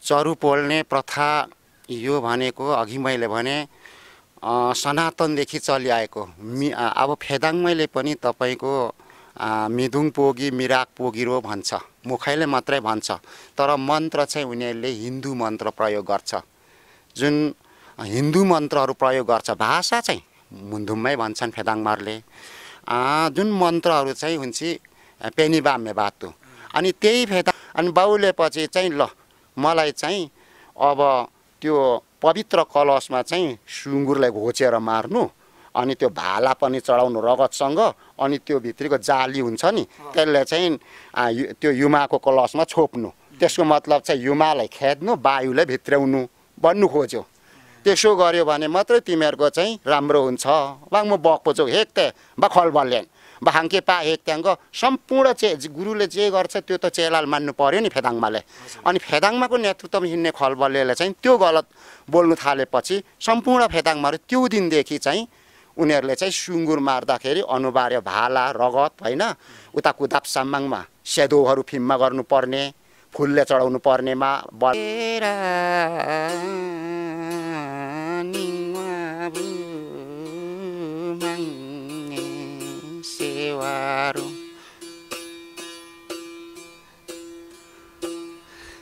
चरु पोल्ने प्रथा यो भनेको अघि मैले भने सनातनदेखि चलिआएको अब फेदाङमैले पनि तपाईँको मिदुङ पोगी मिराक पोगिरो भन्छ, मुखैले मात्रै भन्छ, तर मन्त्र चाहिँ उनीहरूले हिन्दू मन्त्र प्रयोग गर्छ। जुन हिन्दू मन्त्रहरू प्रयोग गर्छ, भाषा चाहिँ मुन्धुममै भन्छन् फेदाङमारले, जुन मन्त्रहरू चाहिँ हुन्छ पेनिबामे बातु। अनि त्यही फेदा अनि बाउले पछि चाहिँ ल मलाई चाहिँ अब त्यो पवित्र कलशमा चाहिँ सुँगुरलाई घोचेर मार्नु, अनि त्यो भाला पनि चढाउनु रगतसँग, अनि त्यो भित्रीको जाली हुन्छ नि त्यसले चाहिँ त्यो युमाको कलशमा छोप्नु। त्यसको मतलब चाहिँ युमालाई खेद्नु, वायुलाई भित्र्याउनु भन्नु खोज्यो। त्यसो गर्यो भने मात्रै तिमीहरूको चाहिँ राम्रो हुन्छ। बाङ म बक्पो छु हेक्ते बा खलबल्यान बा हाङ्के पा हेक्त्याङ्ग सम्पूर्ण गुरुले जे गर्छ त्यो त चेलाले मान्नु पर्यो नि फेदाङमाले। अनि फेदाङमाको नेतृत्वमा हिँड्ने खलबल्यले चाहिँ त्यो गलत बोल्नु थालेपछि सम्पूर्ण फेदाङमाहरू त्यो दिनदेखि चाहिँ उनीहरूले चाहिँ सुँगुर मार्दाखेरि अनुहार्य भाला रगत होइन उता कुदाप साम्माङमा सेदोहरू फिम्मा गर्नुपर्ने, फुलले चढाउनु पर्नेमा सेवारो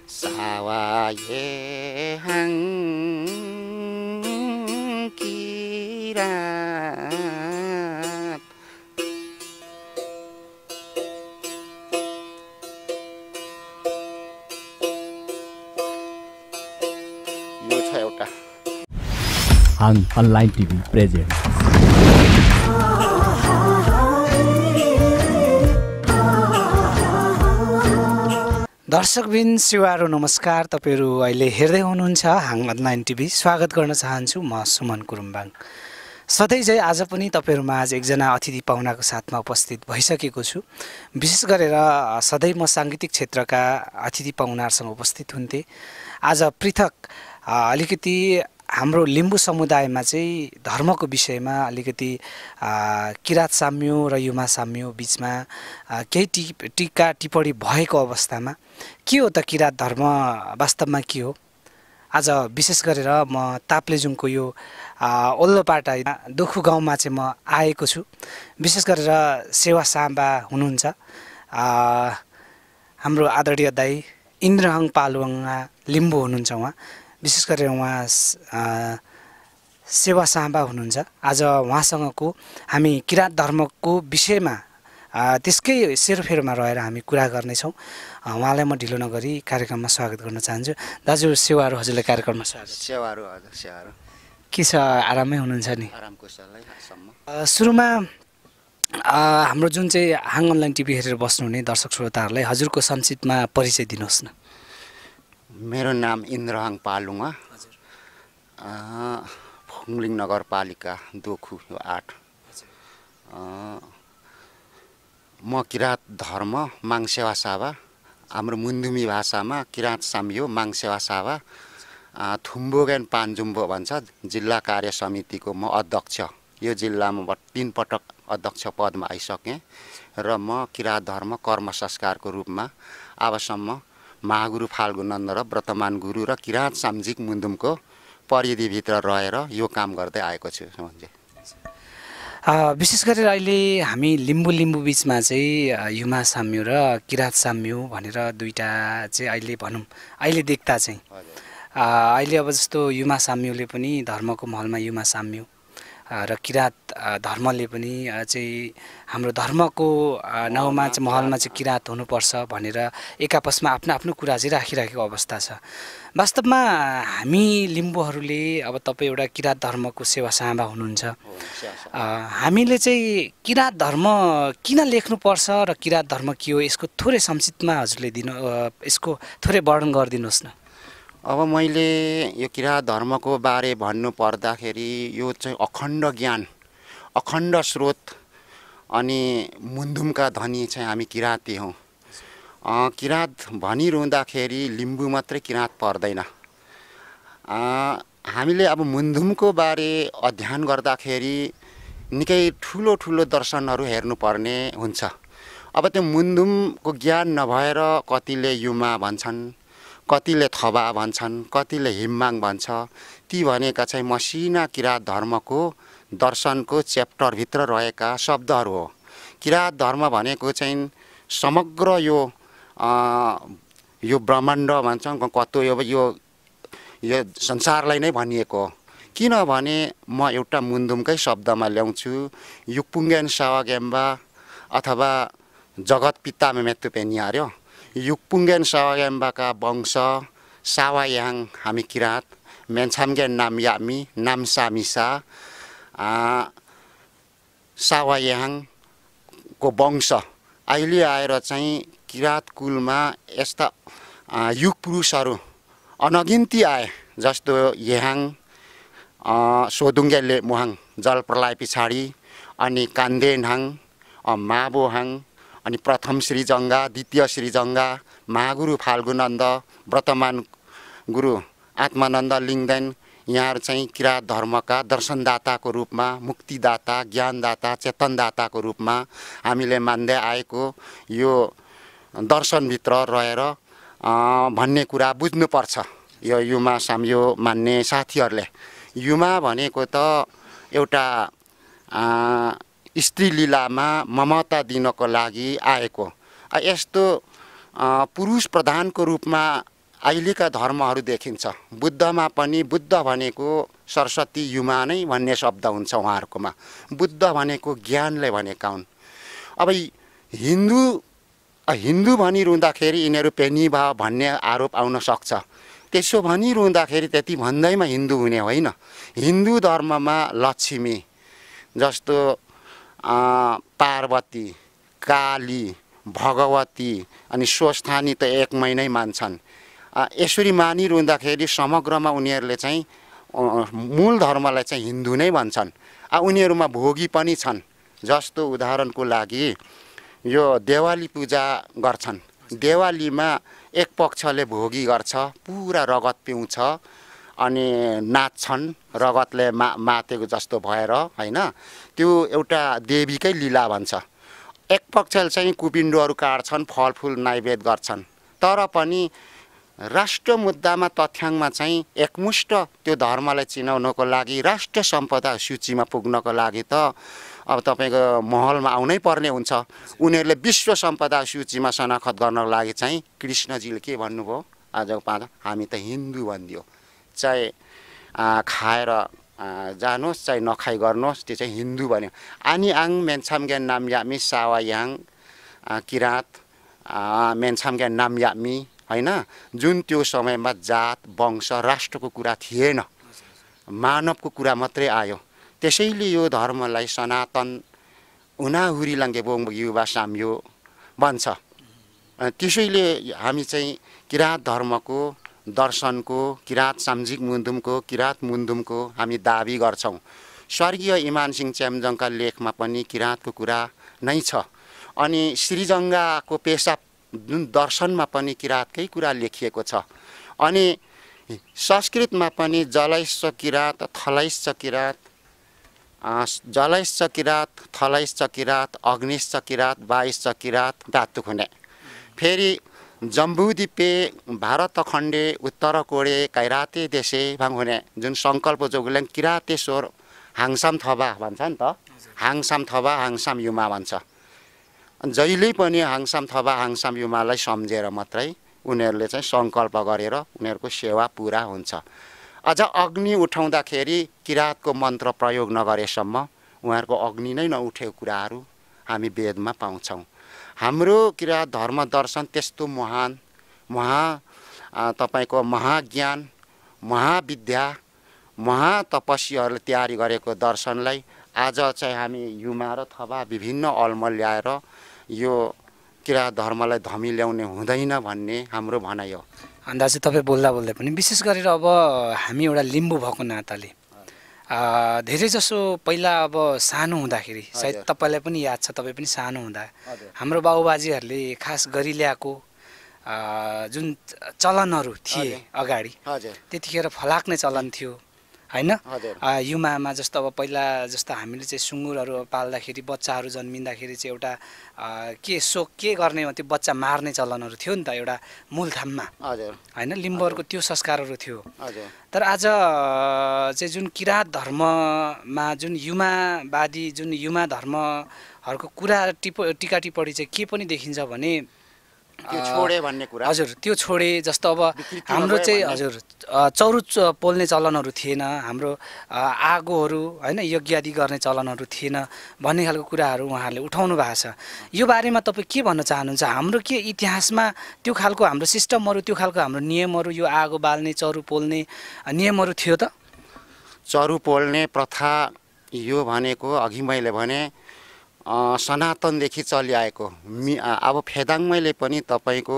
सावाये हङ किरात यो छ एउटा हाङ अनलाइन टिभी प्रेजेन्ट। दर्शकबिन शिवारो नमस्कार। तपाईहरु अहिले हेर्दै हुनुहुन्छ हाङ अनलाइन टिभी। स्वागत गर्न चाहन्छु म सुमन कुरुम्बाङ। सधैँ चाहिँ आज पनि तपाईहरुमा आज एकजना अतिथि पाहुनाको साथमा उपस्थित भइसकेको छु। विशेष गरेर सधैँ म सांगीतिक क्षेत्रका अतिथि पाहुनाहरुसँग उपस्थित हुन्थे। आज पृथक अलिकति हाम्रो लिम्बू समुदायमा चाहिँ धर्मको विषयमा अलिकति किरात साम्य र युमा साम्य बीचमा केही टीका टिप्पणी भएको अवस्थामा के हो त किरात धर्म वास्तवमा के हो? आज विशेष गरेर म ताप्लेजुङको यो ओल्लोपाटा दोखु गाउँमा चाहिँ म आएको छु। विशेष गरेर सेवा साम्बा हुनुहुन्छ हाम्रो आदरणीय दाइ इन्द्रहाङ पालुवाङा लिम्बू हुनुहुन्छ। उहाँ विशेष गरेर उहाँ सेवा साम्बा हुनुहुन्छ। आज उहाँसँगको हामी किरात धर्मको विषयमा त्यसकै सेरोफेरोमा रहेर हामी कुरा गर्नेछौँ। उहाँलाई म ढिलो नगरी कार्यक्रममा स्वागत गर्न चाहन्छु। दाजु सेवाहरू हजुरलाई कार्यक्रममा स्वागत। सेवाहरू हजुर सेवाहरू के छ, आरामै हुनुहुन्छ नि? आरामको सल्लाहसम्म सुरुमा हाम्रो जुन चाहिँ हाङ अनलाइन टिभी हेरेर बस्नुहुने दर्शक श्रोताहरूलाई हजुरको संक्षिप्तमा परिचय दिनुहोस् न। मेरो नाम इन्द्रहाङ पालुङा, फुङलिङ नगरपालिका दोखु यो 8। म किरात धर्म माङ सेवा सावा, हाम्रो मुन्धुमी भाषामा किरात साम्यो माङ सेवा सावा थुम्बोगेन पान्जुम्बो भन्छ। जिल्ला कार्य समितिको म अध्यक्ष। यो जिल्लामा 3 पटक अध्यक्ष पदमा आइसकेँ र म किरात धर्म कर्म संस्कारको रूपमा अबसम्म महागुरु फाल्गु नन्द र व्रतमान गुरु र किरात साम्जिक मुन्धुमको परिधिभित्र रहेर यो काम गर्दै आएको छु। विशेष गरेर अहिले हामी लिम्बू बीचमा चाहिँ युमा साम्यो र किरात साम्यो भनेर दुईटा चाहिँ अहिले भनौँ अहिले देख्दा चाहिँ अहिले अब जस्तो युमा साम्योले पनि धर्मको महलमा युमा साम्यो र किरात धर्मले पनि चाहिँ हाम्रो धर्मको नाउँमा चाहिँ महलमा चाहिँ किरात हुनुपर्छ भनेर एक आपसमा आफ्नो आफ्नो कुरा चाहिँ राखिराखेको अवस्था छ। वास्तवमा हामी लिम्बूहरूले अब तपाईँ एउटा किरात धर्मको सेवा साम्बा हुनुहुन्छ, हामीले चाहिँ किरात धर्म किन लेख्नुपर्छ र किरात धर्म के हो यसको थोरै संक्षिप्तमा हजुरले यसको थोरै वर्णन गरिदिनुहोस् न। अब मैले यो किरात धर्मको बारे भन्नु पर्दाखेरि यो चाहिँ अखण्ड ज्ञान, अखण्ड स्रोत अनि मुन्धुमका धनी चाहिँ हामी किराती हौँ। किरात भनिरहँदाखेरि लिम्बू मात्रै किरात पर्दैन। हामीले अब मुन्धुमको बारे अध्ययन गर्दाखेरि निकै ठुलो ठुलो दर्शनहरू हेर्नुपर्ने हुन्छ। अब त्यो मुन्धुमको ज्ञान नभएर कतिले युमा भन्छन्, कतिले थबा भन्छन्, कतिले हिम्माङ भन्छ। ती भनेका चाहिँ मसिना किराँत धर्मको दर्शनको च्याप्टरभित्र रहेका शब्दहरू हो। किराँत धर्म भनेको चाहिँ समग्र यो ब्रह्माण्ड भन्छौँ कतो यो संसारलाई नै भनिएको हो। किनभने म एउटा मुन्दुमकै शब्दमा ल्याउँछु, युक्पुङ्गेन सावागेम्बा अथवा जगत पिता मेमेत्तु पेनिहार्यो। युक्पुङ्गेन सावागेम्बाका वंश सावायाङ हामी किराँत, मेन्छामगेन नाम यामी नाम सामिसा सावायाङको वंश अहिले आएर चाहिँ किराँत कुलमा यस्ता युग पुरुषहरू अनगिन्ती आए। जस्तो याङ, सोदुङ्गे मुहाङ जल प्रलय पछाडि, अनि कान्देनहाङ, माबोहाङ, अनि प्रथम श्रीजङ्गा, द्वितीय श्रीजङ्गा, महागुरु फाल्गुनन्द, वर्तमान गुरु आत्मानन्द लिङ्गदेन यहाँहरू चाहिँ किराँत धर्मका दर्शनदाताको रूपमा, मुक्तिदाता, ज्ञानदाता, चेतनदाताको रूपमा हामीले मान्दै आएको यो दर्शनभित्र रहेर भन्ने कुरा बुझ्नुपर्छ। यो युमा साम्यो मान्ने साथीहरूले युमा भनेको त एउटा स्त्री लीलामा ममता दिनको लागि आएको। यस्तो पुरुष प्रधानको रूपमा अहिलेका धर्महरू देखिन्छ। बुद्धमा पनि बुद्ध भनेको सरस्वती युमा नै भन्ने शब्द हुन्छ उहाँहरूकोमा। बुद्ध भनेको ज्ञानले भनेका हुन्। अब हिन्दू भनिरहँदाखेरि यिनीहरू पेनी भा भन्ने आरोप आउन सक्छ। त्यसो भनिरहँदाखेरि त्यति भन्दैमा हिन्दू हुने होइन। हिन्दू धर्ममा लक्ष्मी जस्तो पार्वती, काली, भगवती अनि स्वस्थानी त एक महिनै मान्छन्। यसरी मानिरहँदाखेरि समग्रमा उनीहरूले चाहिँ मूल धर्मलाई चाहिँ हिन्दू नै भन्छन्। उनीहरूमा भोगी पनि छन्। जस्तो उदाहरणको लागि यो देवाली पूजा गर्छन्। देवालीमा एक पक्षले भोगी गर्छ, पुरा रगत पिउँछ अनि नाच्छन् रगतले मातेको जस्तो भएर होइन। त्यो एउटा देवीकै लीला भन्छ। एक पक्षले चाहिँ कुपिण्डहरू काट्छन्, फलफुल नैवेद्य गर्छन्। तर पनि राष्ट्र मुद्दामा तथ्याङ्कमा चाहिँ एकमुष्ट त्यो धर्मलाई चिनाउनको लागि, राष्ट्रिय सम्पदा सूचीमा पुग्नको लागि त अब तपाईँको महलमा आउनै पर्ने हुन्छ। उनीहरूले विश्व सम्पदा सूचीमा शनाखत गर्नको लागि चाहिँ कृष्णजीले के भन्नुभयो, आजको पाँच हामी त हिन्दू भनिदियो। चाहे खाएर जानुहोस् चाहे नखाइ गर्नुहोस्, त्यो चाहिँ हिन्दू भन्यो। आनी आङ मेन्छामगेन नाम यामी सावायाङ किराँत मेन्छामगेन नाम यामी होइन। जुन त्यो समयमा जात वंश राष्ट्रको कुरा थिएन, मानवको कुरा मात्रै आयो। त्यसैले यो धर्मलाई सनातन उनाहुरी लाङ्गे बोङ युवा साम्यो भन्छ। त्यसैले हामी चाहिँ किराँत धर्मको दर्शनको, किराँत सामाजिक मुन्दुमको, किराँत मुन्दुमको हामी दाबी गर्छौँ। स्वर्गीय इमान सिंह चेम्जङका लेखमा पनि किराँतको कुरा नै छ। अनि श्रीजङ्गाको पेसा जुन दर्शनमा पनि किराँतकै कुरा लेखिएको छ। अनि संस्कृतमा पनि जलैश्च किराँत, थलैश्च किराँत, जलैश्च किराँत, थलैश्च किराँत, अग्निश्च किराँत, वायुश्च किराँत धातु हुने। फेरि जम्बूद्वीपे भारत खण्डे उत्तर कोडे कैराते देशे भाङ हुने जुन सङ्कल्प जोगुल्याङ किराँतेश्वर हाङसाम थबा भन्छ नि त। हाङसाम थबा हाङसाम युमा भन्छ। जहिले पनि हाङसाम थबा हाङसाम युमालाई सम्झेर मात्रै उनीहरूले चाहिँ सङ्कल्प गरेर उनीहरूको सेवा पुरा हुन्छ। अझ अग्नि उठाउँदाखेरि किराँतको मन्त्र प्रयोग नगरेसम्म उहाँहरूको अग्नि नै नउठेको कुराहरू हामी वेदमा पाउँछौँ। हाम्रो किराँत धर्म दर्शन त्यस्तो तपाईँको महाज्ञान, महाविद्या, महातपस्याहरूले तयारी गरेको दर्शनलाई आज चाहिँ हामी युमा र थबा विभिन्न अलमल ल्याएर यो किराँत धर्मलाई धमिल्याउने हुँदैन भन्ने हाम्रो भनाइ हो। अन्दाजै तपाईँ बोल्दा बोल्दै पनि विशेष गरेर अब हामी एउटा लिम्बू भएको नाताले धेरैजसो पहिला अब सानो हुँदाखेरि सायद तपाईँलाई पनि याद छ, तपाईँ पनि सानो हुँदा हाम्रो बाबुबाजेहरूले खास गरी ल्याएको जुन चलनहरू थिए अगाडि, त्यतिखेर फलाक्ने चलन थियो। हैन हजुर युमामा जस्तो अब पहिला जस्तो हामीले चाहिँ सुँगुरहरू पाल्दाखेरि बच्चाहरू जन्मिँदाखेरि चाहिँ एउटा के गर्ने त्यो बच्चा मार्ने चलनहरू थियो नि त एउटा मूलथाममा हजुर हैन लिम्बुहरूको त्यो संस्कारहरू थियो हजुर तर आज चाहिँ जुन किराँत धर्ममा जुन युमावादी जुन युमा धर्महरूको कुरा टिका टिप्पणी चाहिँ के पनि देखिन्छ भने त्यो छोडे भन्ने कुरा हजुर त्यो छोडे जस्तो अब विकृतिमा हाम्रो गयो चाहिँ भन्ने। हजुर चौरु पोल्ने चलनहरू थिएन हाम्रो आगोहरू होइन यज्ञ आदि गर्ने चलनहरू थिएन भन्ने खालको कुराहरू उहाँहरूले उठाउनु भएको छ यो बारेमा तपाईँ के भन्न चाहनुहुन्छ हाम्रो के इतिहासमा त्यो खालको हाम्रो सिस्टमहरू त्यो खालको हाम्रो नियमहरू यो आगो बाल्ने चरु पोल्ने नियमहरू थियो त चरु पोल्ने प्रथा यो भनेको अघि मैले भने सनातनदेखि चलिआएको अब फेदाङमैले पनि तपाईँको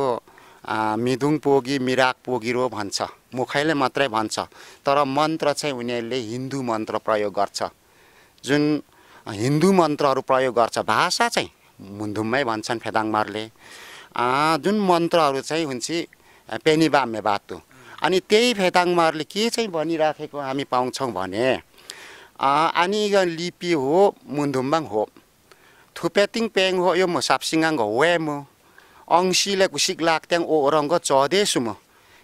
मिदुङ पोगी मिराक पोगिरो भन्छ मुखैले मात्रै भन्छ तर मन्त्र चाहिँ उनीहरूले हिन्दू मन्त्र प्रयोग गर्छ जुन हिन्दू मन्त्रहरू प्रयोग गर्छ भाषा चाहिँ मुन्धुममै भन्छन् फेदाङमारले जुन मन्त्रहरू चाहिँ हुन्छ पेनिबामे बातु अनि त्यही फेदाङमारले के चाहिँ भनिराखेको हामी पाउँछौँ भने अनि लिपि हो मुन्धुमबाङ हो थुपेतिङ पेङ हो यो म सापसिङाङ वे म अंशीले कुसिक लाग्थ्याङ ओ रङ्ग चौधेसु म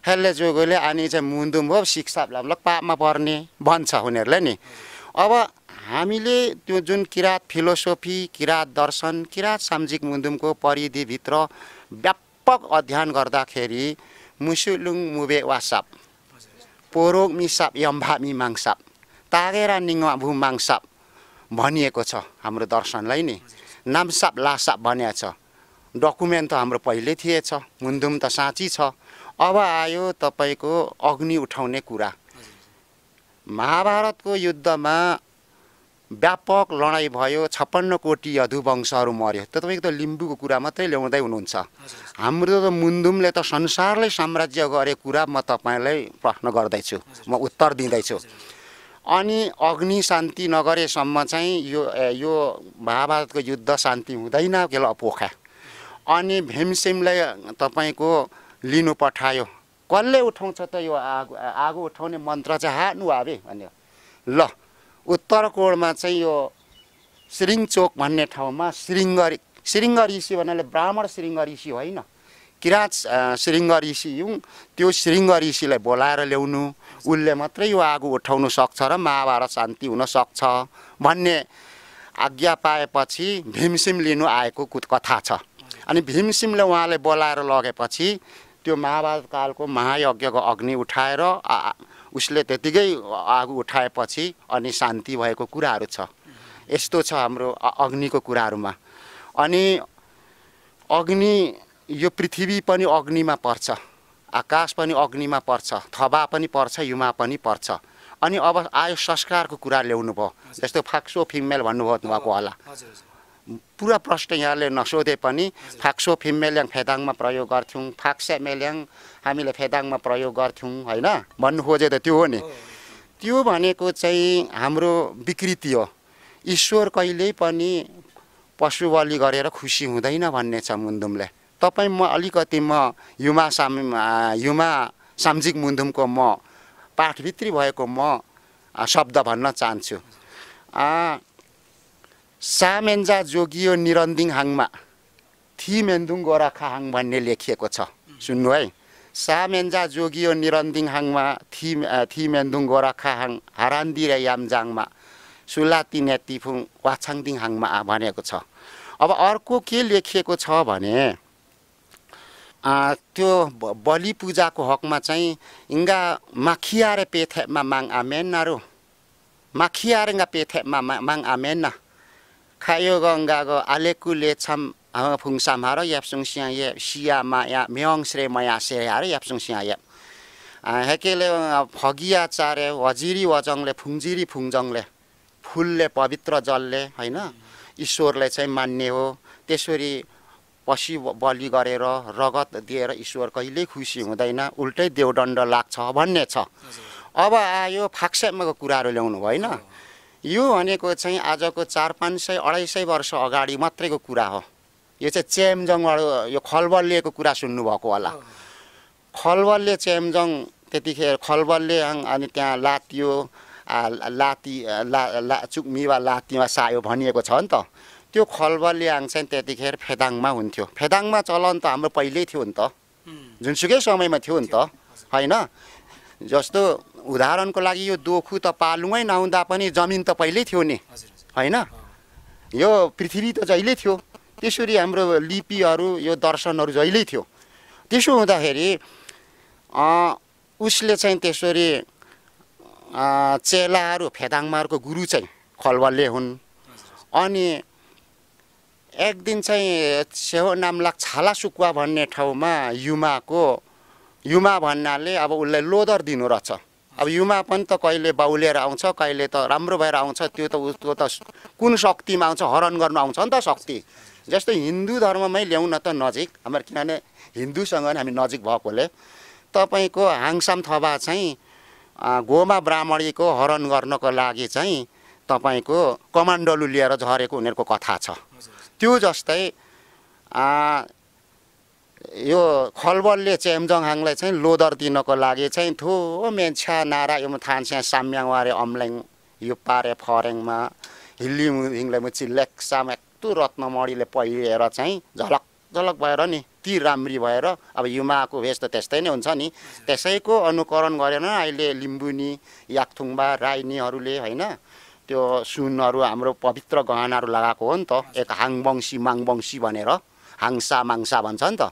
हेल्ले जोगोले अनि चाहिँ मुन्दुम हो सिक्साप लामलक पापमा पर्ने भन्छ उनीहरूले नि अब हामीले त्यो जुन किराँत फिलोसोफी किराँत दर्शन किराँत सामाजिक मुन्दुमको परिधिभित्र व्यापक अध्ययन गर्दाखेरि मुसुलुङ मुबे वासाप पोरोग मिसाप यम्भा मिमाङसाप तागेरा निङवा भूमाङसाप भनिएको छ हाम्रो दर्शनलाई नि नामसाप लासाप भनेको छ डकुमेन्ट त हाम्रो पहिल्यै थिएछ मुन्दुम त साँची छ अब आयो तपाईँको अग्नि उठाउने कुरा महाभारतको युद्धमा व्यापक लडाइँ भयो 56 कोटी यदुवंशहरू मर्यो त तपाईँको त लिम्बूको कुरा मात्रै ल्याउँदै हुनुहुन्छ हाम्रो त मुन्दुमले त संसारलाई साम्राज्य गरेको कुरा म तपाईँलाई प्रश्न गर्दैछु म उत्तर दिँदैछु अनि अग्नि शान्ति नगरेसम्म चाहिँ यो महाभारतको युद्ध शान्ति हुँदैन केला पोखा अनि भीमसेनलाई तपाईँको लिनु पठायो कसले उठाउँछ त यो आगो उठाउने मन्त्र चाहिँ हार्नु आवे भन्यो ल उत्तरकोणमा चाहिँ यो श्रृङ्चोक भन्ने ठाउँमा श्रृङ्ग ऋषि भन्नाले ब्राह्मण श्रृङ्ग ऋषि होइन किराँत श्रृङ्ग ऋषि हुँ त्यो श्रृङ्ग ऋषिलाई बोलाएर ल्याउनु उसले मात्रै यो आगो उठाउनु सक्छ र महाभारत शान्ति हुन सक्छ भन्ने आज्ञा पाएपछि भीमसिम लिनु आएको कथा छ अनि भीमसिमले उहाँले बोलाएर लगेपछि त्यो महाभारत कालको महायज्ञको अग्नि उठाएर उसले त्यतिकै आगो उठाएपछि अनि शान्ति भएको कुराहरू छ यस्तो छ हाम्रो अग्निको कुराहरूमा अनि अग्नि यो पृथ्वी पनि अग्निमा पर्छ आकाश पनि अग्निमा पर्छ थबा पनि पर्छ युमा पनि पर्छ अनि अब आयो संस्कारको कुरा ल्याउनु भयो जस्तो फाक्सो फिमेल भन्नुभयो उहाँको होला पुरा प्रश्न यहाँले नसोधे पनि फाक्सो फिमेल्याङ फेदाङमा प्रयोग गर्थ्यौँ फाक्से मेल्याङ हामीले फेदाङमा प्रयोग गर्थ्यौँ होइन भन्नु खोजे त त्यो हो नि त्यो भनेको चाहिँ हाम्रो विकृति हो ईश्वर कहिल्यै पनि पशु बलि गरेर खुसी हुँदैन भन्ने छ मुन्दुमले तपाईँ म अलिकति म युमा सामाजिक मुन्दुमको म पाठभित्री भएको म शब्द भन्न चाहन्छु सामेन्जा जोगियो निरन्दिङ हाङमा थिमेन्दुङ गोराखाहाङ भन्ने लेखिएको छ सुन्नु है सामेन्जा जोगियो निरन्दिङ हाङमा थिमेन्दुङ गोराखाहाङ हारान्दी र यामजाङमा सुलाती नेतिफुङ वाछाङदिङ हाङमा भनेको छ अब अर्को के लेखिएको छ भने त्यो बलि पूजाको हकमा चाहिँ इङ्गा माखियारे पेथेमा माङ आमेन्नारो माखियारेङ्गा पेथेमा माङ आमेन्ना खायो गङ्गाको आलेकुले छम फुङसाम हार याप्सुङ सिया ये सिया माया म्याङ श्रे मया से हार याप्सुङ सिया या हेकेले फगिया चारे वजिरी वजङले फुङजिरी फुङजङले फुलले पवित्र जलले होइन ईश्वरलाई चाहिँ मान्ने हो त्यसरी पशु बलि गरेर रगत दिएर ईश्वर कहिल्यै खुसी हुँदैन उल्टै देवदण्ड लाग्छ भन्ने छ अब आयो फाक्सेमाको कुराहरू ल्याउनु होइन यो भनेको चाहिँ आजको 400-500 250 वर्ष अगाडि मात्रैको कुरा हो यो चाहिँ चेमजङबाट यो खलबललेको कुरा सुन्नुभएको होला खलबलले चेमजङ त्यतिखेर खलबलले अनि त्यहाँ लातियो लाती चुक्मी वा लातीमा सायो भनिएको छ नि त। त्यो खलबल्याङ चाहिँ त्यतिखेर फेदाङमा हुन्थ्यो। फेदाङमा चलन त हाम्रो पहिल्यै थियो नि त, जुनसुकै समयमा थियो नि त होइन। जस्तो उदाहरणको लागि यो दोखु त पालुङै नहुँदा पनि जमिन त पहिल्यै थियो नि होइन। यो पृथ्वी त जहिल्यै थियो, त्यसरी हाम्रो लिपिहरू यो दर्शनहरू जहिल्यै थियो। त्यसो हुँदाखेरि उसले चाहिँ त्यसरी चेलाहरू फेदाङमाहरूको गुरु चाहिँ खलबल्ले हुन्। अनि एक दिन चाहिँ सेहो नामलाक छाला सुकुवा भन्ने ठाउँमा युमा भन्नाले अब उसलाई लोदर दिनु रहेछ। अब युमा पनि त कहिले बाउलिएर आउँछ, कहिले त राम्रो भएर आउँछ। त्यो त उसको त कुन शक्तिमा आउँछ, हरण गर्नु आउँछ नि त शक्ति। जस्तो हिन्दू धर्ममै ल्याउन त नजिक हाम्रो, किनभने हिन्दूसँग हामी नजिक भएकोले तपाईँको हाङसाम थवा चाहिँ गोमा ब्राह्मणीको हरण गर्नको लागि चाहिँ तपाईँको कमान्डोलु लिएर झरेको उनीहरूको कथा छ। त्यो जस्तै यो खलबलले चेम्जोङहाङलाई चाहिँ लोदर दिनको लागि चाहिँ थो मेन्छा नारा यो थान्स्या साम्याङवारे अम्ल्याङ यो पारे फरेङमा हिल्ली हिङलाई म चिल्लेक्साम यत्रो रत्नमणिले पहिरेर चाहिँ झलक झलक भएर नि ती राम्री भएर अब युमाको भेष त त्यस्तै नै हुन्छ नि। त्यसैको अनुकरण गरेर अहिले लिम्बुनी याकथुङबा राईनीहरूले होइन त्यो सुनहरू हाम्रो पवित्र गहनाहरू लगाएको हो नि त। एक हाङबङ्सी माङबङ्सी भनेर हाङसा माङसा भन्छ नि त।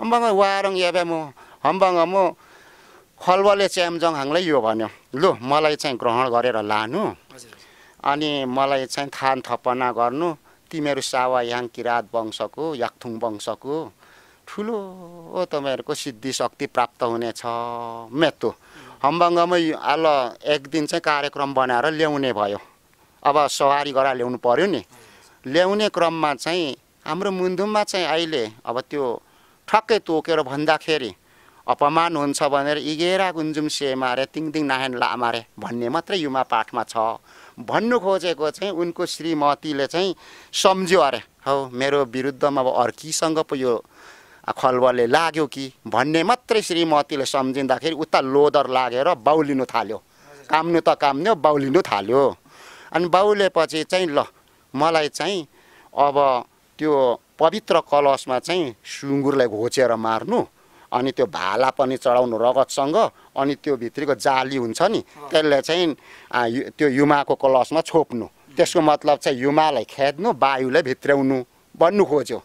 अम्बङ वारङ एबे म हम्बङ म खलबले चेम्जोङहाङलाई यो भन्यो, लु मलाई चाहिँ ग्रहण गरेर लानु अनि मलाई चाहिँ थान थपना गर्नु। तिमीहरू सावायाङ किराँत वंशको याकथुङ वंशको ठुलो तपाईँहरूको सिद्धि शक्ति प्राप्त हुनेछ मेत्तो। हम्बङ्गमा आल एक दिन चाहिँ कार्यक्रम बनाएर ल्याउने भयो। अब सवारी गरेर ल्याउनु पर्यो नि। ल्याउने क्रममा चाहिँ हाम्रो मुन्धुममा चाहिँ अहिले अब त्यो ठक्कै तोकेर भन्दाखेरि अपमान हुन्छ भनेर इगेरा गुन्जुम से मारे तिङदिङ नाहेन ला मारे भन्ने मात्रै युमा पाठमा छ। भन्नु खोजेको चाहिँ उनको श्रीमतीले चाहिँ सम्झ्यो, अरे हौ मेरो विरुद्धमा अब अर्कीसँग पो यो खलबलले लाग्यो कि भन्ने मात्रै श्रीमतीले सम्झिँदाखेरि उता लोदर लागेर बाउलिनु थाल्यो। काम्नु त काम्न्यो, बाउलिनु थाल्यो। अनि बाउलेपछि चाहिँ ल मलाई चाहिँ अब त्यो पवित्र कलशमा चाहिँ सुँगुरलाई घोचेर मार्नु, अनि त्यो भाला पनि चढाउनु रगतसँग, अनि त्यो भित्रीको जाली हुन्छ नि त्यसले चाहिँ त्यो युमाको कलशमा छोप्नु। त्यसको मतलब चाहिँ युमालाई खेद्नु, वायुलाई भित्र्याउनु भन्नु खोज्यो।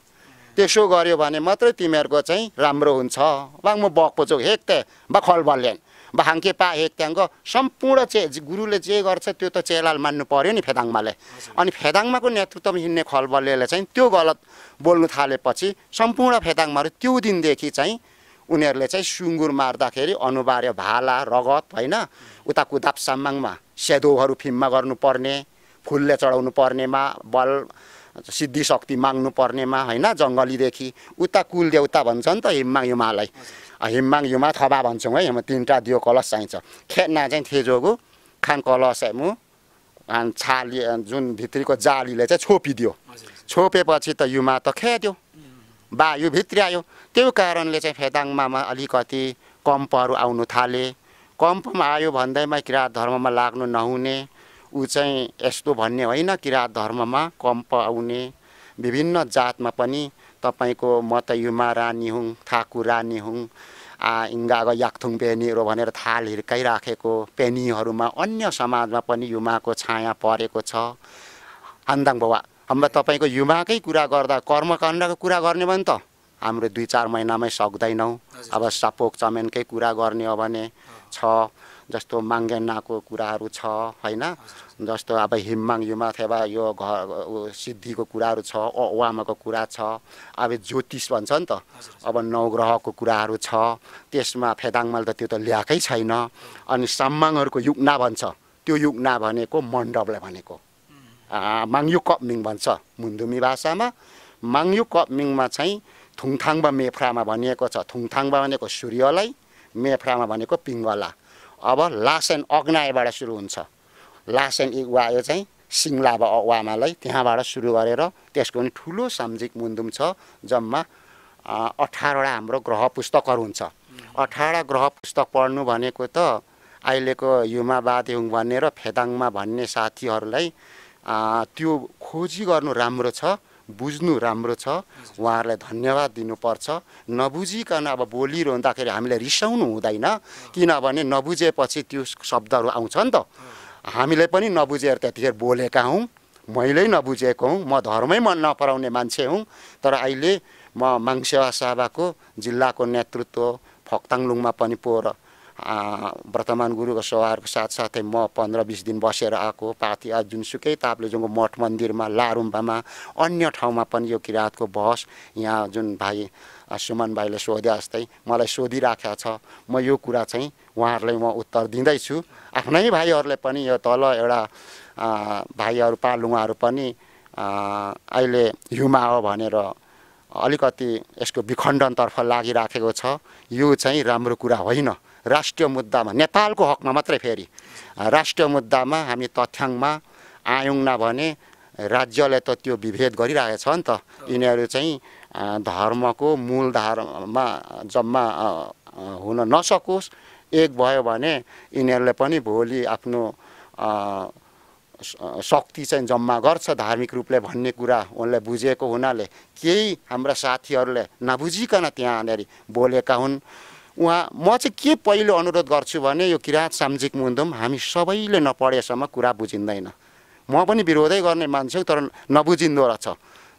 त्यसो गर्यो भने मात्रै तिमीहरूको चाहिँ राम्रो हुन्छ। बाङ म बक्पो छु हेक्ते बा खलबल्याङ बा हाङ्के पा हेक्त्याङको सम्पूर्ण गुरुले जे गर्छ त्यो त चेलाले मान्नु पर्यो नि फेदाङमाले। अनि फेदाङमाको नेतृत्वमा हिँड्ने खलबल्यले चाहिँ त्यो गलत बोल्नु थालेपछि सम्पूर्ण फेदाङमाहरू त्यो दिनदेखि चाहिँ उनीहरूले चाहिँ सुँगुर मार्दाखेरि अनुहार्य भाला रगत होइन उता कुदाप साम्माङमा सेदोहरू फिम्मा गर्नुपर्ने, फुलले चढाउनु पर्नेमा, बल सिद्धि शक्ति माग्नु पर्नेमा होइन, जङ्गलीदेखि उता कुल देउता भन्छ नि त हिम्माङ युमालाई। हिम्माङ युमा थबा भन्छौँ है, हामी तिनवटा दियो कलश चाहिन्छ। खेद्ना चाहिँ थेजोगु खान कलश मु छाली जुन भित्रीको जालीले चाहिँ छोपिदियो। छोपेपछि त युमा त खेद्यो, वायु भित्र्यायो। त्यो कारणले चाहिँ फेदाङमा अलिकति कम्पहरू आउनु थाले। कम्पमा आयो भन्दैमा किराँत धर्ममा लाग्नु नहुने, ऊ चाहिँ यस्तो भन्ने होइन। किराँत धर्ममा कम्प आउने विभिन्न जातमा पनि तपाईँको म त युमा रानी हुँ, ठाकुर रानी हुँ, इङ्गाको याकथुङ पेनीहरू भनेर थाल हिर्काइराखेको पेनीहरूमा अन्य समाजमा पनि युमाको छाया परेको छ। आन्दाङ बाबा हाम्रो तपाईँको युमाकै कुरा गर्दा कर्मकाण्डको कुरा गर्ने भने त हाम्रो 2-4 महिनामै सक्दैनौँ। अब सपोक चमेनकै कुरा गर्ने हो भने छ, जस्तो माङ्गेनाको कुराहरू छ होइन, जस्तो अब हिम्माङ युमा थेबा यो घर सिद्धिको कुराहरू छ, अवामाको कुरा छ। अब ज्योतिष भन्छ नि त, अब नवग्रहको कुराहरू छ। त्यसमा फेदाङमाल त त्यो त ल्याएकै छैन। अनि साम्माङहरूको युगना भन्छ, त्यो युगना भनेको मण्डपलाई भनेको माङयु कपमिङ भन्छ मुन्धुमी भाषामा। माङयु कपमिङमा चाहिँ थुङथाङबा मेफ्रामा भनिएको छ। थुङथाङबा भनेको सूर्यलाई, मेफ्रामा भनेको पिङ्गला। अब लासेन अग्नायबाट सुरु हुन्छ। लासेन इगवायो चाहिँ सिङ्लाबा अवामालाई त्यहाँबाट सुरु गरेर त्यसको पनि ठुलो सामाजिक मुन्दुम छ। जम्मा 18वटा हाम्रो ग्रह पुस्तकहरू हुन्छ। 18 ग्रह पुस्तक पढ्नु भनेको त अहिलेको युमा बादेहुङ भन्ने र फेदाङमा भन्ने साथीहरूलाई त्यो खोजी गर्नु राम्रो छ, बुझ्नु राम्रो छ। उहाँहरूलाई धन्यवाद दिनुपर्छ। नबुझिकन अब बोलिरहँदाखेरि हामीलाई रिसाउनु हुँदैन, किनभने नबुझेपछि त्यो शब्दहरू आउँछ नि त। हामीले पनि नबुझेर त्यतिखेर बोलेका हौँ, मैले नबुझेको हुँ, म धर्मै मन नपराउने मान्छे हुँ। तर अहिले म माङसेवा सभाको जिल्लाको नेतृत्व फक्ताङलुङमा पनि पोर वर्तमान गुरुको सभाहरूको साथसाथै म 15-20 दिन बसेर आएको। पार्टी जुनसुकै ताप्लेजुङको मठ मन्दिरमा, लारुम्बामा, अन्य ठाउँमा पनि यो किराँतको बहस यहाँ जुन भाइ सुमन भाइले सोधे जस्तै मलाई सोधिराखेको छ। म यो कुरा चाहिँ उहाँहरूलाई म उत्तर दिँदैछु। आफ्नै भाइहरूले पनि यो तल एउटा भाइहरू पालुङहरू पनि अहिले युमा हो भनेर अलिकति यसको विखण्डनतर्फ लागिराखेको छ। यो चाहिँ राम्रो कुरा होइन। राष्ट्रिय मुद्दामा, नेपालको हकमा मात्रै, फेरि राष्ट्रिय मुद्दामा हामी तथ्याङ्कमा आयौँ न भने राज्यले त त्यो विभेद गरिरहेको छ नि त। यिनीहरू चाहिँ धर्मको मूलधारमा जम्मा हुन नसकोस्। एक भयो भने यिनीहरूले पनि भोलि आफ्नो शक्ति चाहिँ जम्मा गर्छ धार्मिक रूपले भन्ने कुरा उनले बुझेको हुनाले केही हाम्रा साथीहरूले नबुझिकन त्यहाँनिर बोलेका हुन्। म चाहिँ के पहिलो अनुरोध गर्छु भने यो किराँत सामाजिक मुन्दुम हामी सबैले नपढेसम्म कुरा बुझिँदैन। म पनि विरोधै गर्ने मान्छे, तर नबुझिँदो रहेछ।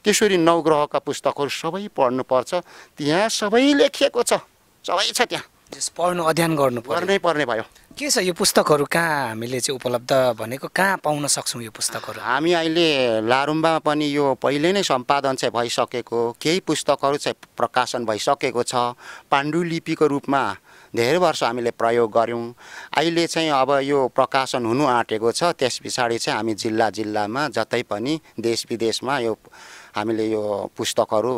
त्यसरी नवग्रहका पुस्तकहरू सबै पढ्नुपर्छ। त्यहाँ सबै लेखिएको छ, सबै छ त्यहाँ। पढ्नु, अध्ययन गर्नै पर्ने भयो। के छ यो पुस्तकहरू कहाँ हामीले चाहिँ उपलब्ध भनेको कहाँ पाउन सक्छौँ यो पुस्तकहरू? हामी अहिले लारुम्बामा पनि यो पहिले नै सम्पादन चाहिँ भइसकेको, केही पुस्तकहरू चाहिँ प्रकाशन भइसकेको छ। पाण्डुलिपिको रूपमा धेरै वर्ष हामीले प्रयोग गऱ्यौँ। अहिले चाहिँ अब यो प्रकाशन हुनु आँटेको छ। त्यस पछाडि चाहिँ हामी जिल्लामा जतै पनि देश विदेशमा यो हामीले यो पुस्तकहरू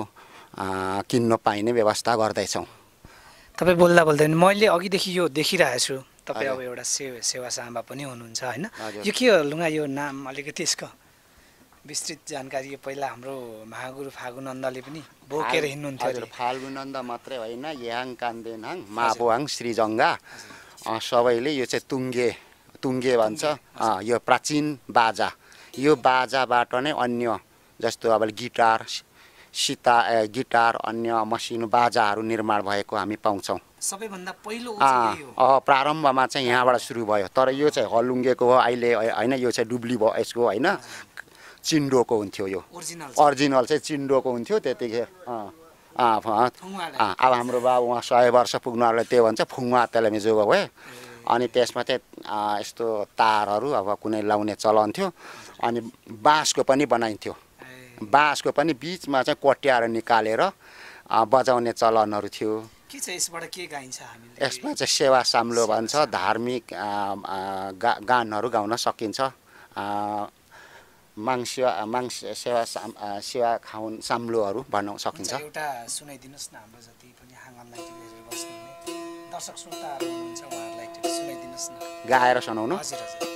किन्न पाइने व्यवस्था गर्दैछौँ। तपाईँ बोल्दा बोल्दै मैले अघिदेखि यो देखिरहेको छु। तपाईँ अब एउटा सेवा सामा पनि हुनुहुन्छ होइन? यो के हो लुगा, यो नाम अलिकति यसको विस्तृत जानकारी? पहिला हाम्रो महागुरु फागुनन्दले पनि बोकेर हिँड्नुहुन्थ्यो। फाल्गुनन्द मात्रै होइन, याङ कान्देनाङ, माबोहाङ, श्रीजङ्गा सबैले यो चाहिँ तुङ्गे भन्छ। यो प्राचीन बाजा, यो बाजाबाट नै अन्य जस्तो अब गिटार, गिटार अन्य मसिनो बाजाहरू निर्माण भएको हामी पाउँछौँ। सबैभन्दा पहिलो प्रारम्भमा चाहिँ यहाँबाट सुरु भयो। तर यो चाहिँ हलुङ्गेको हो अहिले होइन, यो चाहिँ डुब्ली भयो यसको होइन, चिन्डोको हुन्थ्यो। यो ओरिजिनल चाहिँ चिन्डोको हुन्थ्यो त्यतिखेर। अब हाम्रो बाबु उहाँ 100 वर्ष पुग्नुलाई त्यो भन्छ फुङ्वा तेलमेजुको भयो। अनि त्यसमा चाहिँ यस्तो तारहरू अब कुनै लाउने चलन थियो। अनि बाँसको पनि बनाइन्थ्यो। बाँसको पनि बिचमा चाहिँ कोट्याएर निकालेर बजाउने चलनहरू थियो। के छ यसबाट, के गाइन्छ हामीले? यसमा चाहिँ सेवा साम्लो भन्छ, धार्मिक गानहरू गाउन सकिन्छ। सेवा खाउन साम्लोहरू भन्न सकिन्छ। एउटा सुनाइदिनुहोस् न, हाम्रो जति पनि हाङलाई टिभीहरू बस्नुहुने दर्शक श्रोताहरू हुनुहुन्छ उहाँहरूलाई सुनाइदिनुहोस् न। गाएर सुनाउनु? हजुर हजुर।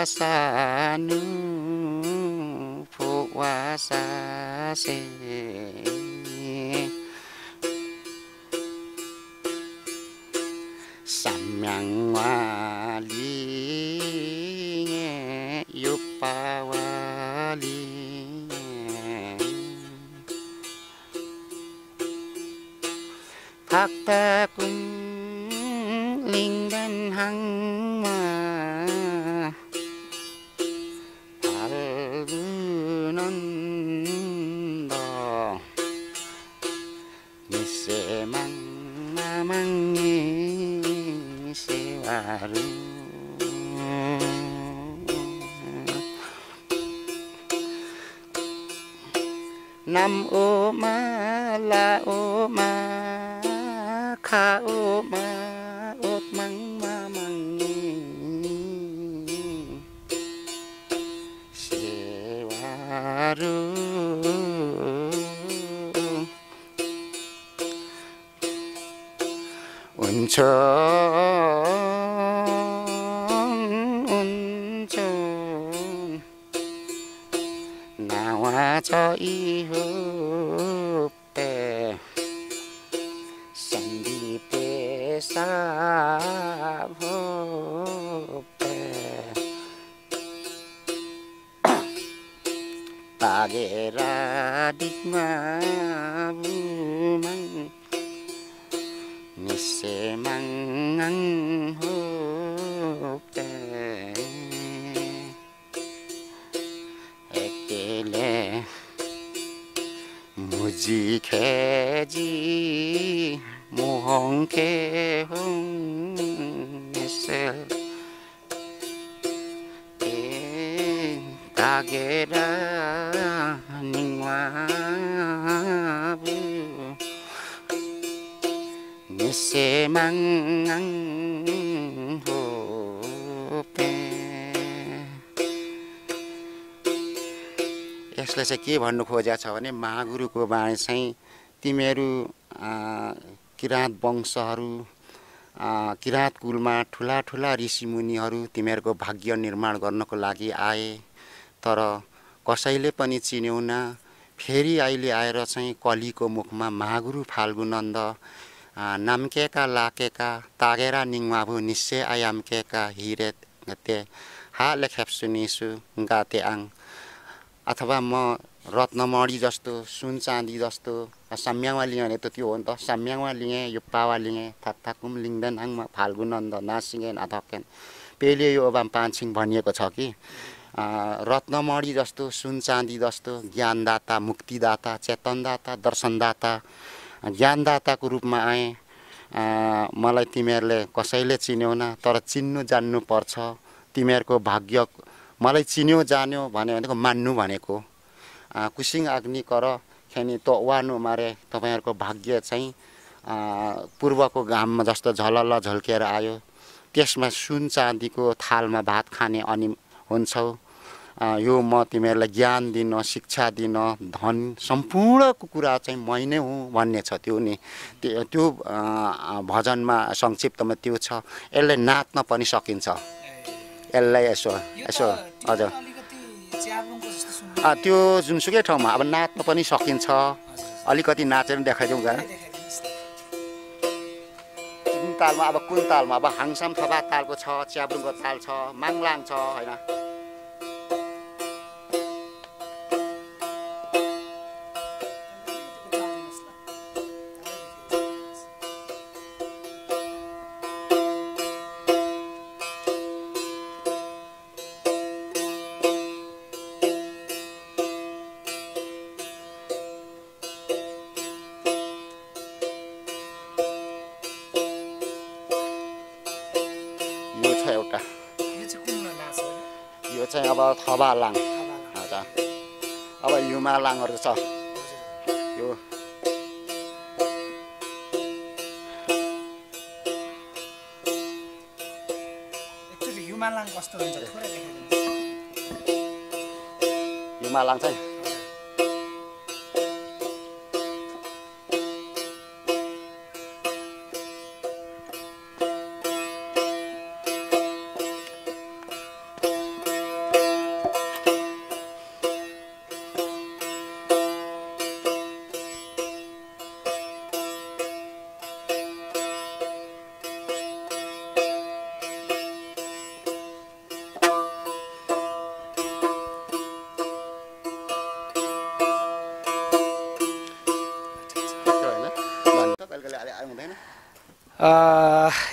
Sanu puasa se samyang wali yupawali Paktakum lingdan hangma नाम ओमा ला ओमा खा ओमा ओत माङ मामाङ्गी सेवारो हुन्छ 나와 저이흡대 산디페 사흡대 따게라 딕마부망 니세망항흡대 에끼레 무지개지 모홍개홍에셀 따게라 닝와부 निसेमाङहोपे यसले चाहिँ के भन्नु खोजेको छ भने महागुरुको बाणी चाहिँ तिमीहरू किराँत वंशहरू किराँत कुलमा ठुला ठुला ऋषिमुनिहरू तिमीहरूको भाग्य निर्माण गर्नको लागि आए तर कसैले पनि चिन्यौन फेरि अहिले आएर चाहिँ कलीको मुखमा महागुरु फाल्गुनन्द नाम्केका लाकेका तागेरा निङमाभु निश्चय आयाम्केका हिरे ते हाले खेप्सुनिसु गाते आङ अथवा म रत्नमणि जस्तो सुन चाँदी जस्तो साम्याङमा लिएँ भने त त्यो हो नि त साम्याङमा लिएँ यो पावा लिएँ थाक्थाकुम लिङ्दैन आङमा फाल्गुनन्द नासिङेन अथकेन पेले यो ओबाम पान्छिङ भनिएको छ कि रत्नमणि जस्तो सुन चाँदी जस्तो ज्ञानदाता मुक्तिदाता चेतनदाता दर्शनदाता ज्ञानदाताको रूपमा आएँ मलाई तिमीहरूले कसैले चिन्यौन तर चिन्नु जान्नु पर्छ तिमीहरूको भाग्य मलाई चिन्यो जान्यो भन्यो भनेको मान्नु भनेको कुसिङ अग्नि कर खेनी त वानु मारे तपाईँहरूको भाग्य चाहिँ पूर्वको घाममा जस्तो झलल्ल झल्केर आयो त्यसमा सुन चाँदीको थालमा भात खाने अनि हुन्छौ यो म तिमीहरूलाई ज्ञान दिन शिक्षा दिन धन सम्पूर्णको कुरा चाहिँ मै नै हुँ भन्ने छ त्यो नि त्यो भजनमा संक्षिप्तमा त्यो छ यसलाई नाच्न पनि सकिन्छ यसलाई यसो यसो हजुर त्यो जुनसुकै ठाउँमा अब नाच्न पनि सकिन्छ अलिकति नाचेर देखाइदिउँ गा कुन तालमा अब कुन तालमा अब हाङसाम थपा तालको छ च्याब्रुङको ताल छ माङलाङ छ होइन एउटा यो चाहिँ अब थबालाङ हजुर अब युमालाङहरू छ यो युमालाङ चाहिँ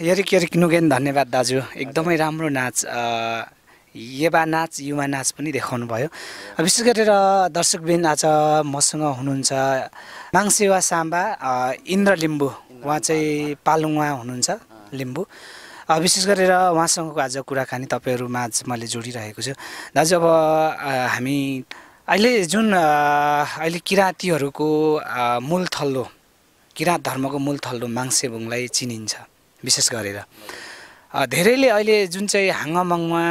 यरिक यरिक नुगेन धन्यवाद दाजु एकदमै राम्रो नाच येबा नाच युवा नाच पनि देखाउनु भयो विशेष गरेर दर्शकबिन आज मसँग हुनुहुन्छ माङसेवा साम्बा इन्द्र लिम्बू उहाँ चाहिँ पालुङमा हुनुहुन्छ लिम्बू विशेष गरेर उहाँसँगको आज कुराकानी तपाईहरु माझ मैले जोडिरहेको छु दाजु अब हामी अहिले जुन अहिले किराँतीहरूको मूल थल्लो किराँत धर्मको मूल थल्लो माङसेबुङलाई चिनिन्छ विशेष गरेर धेरैले अहिले जुन चाहिँ हाङमङमा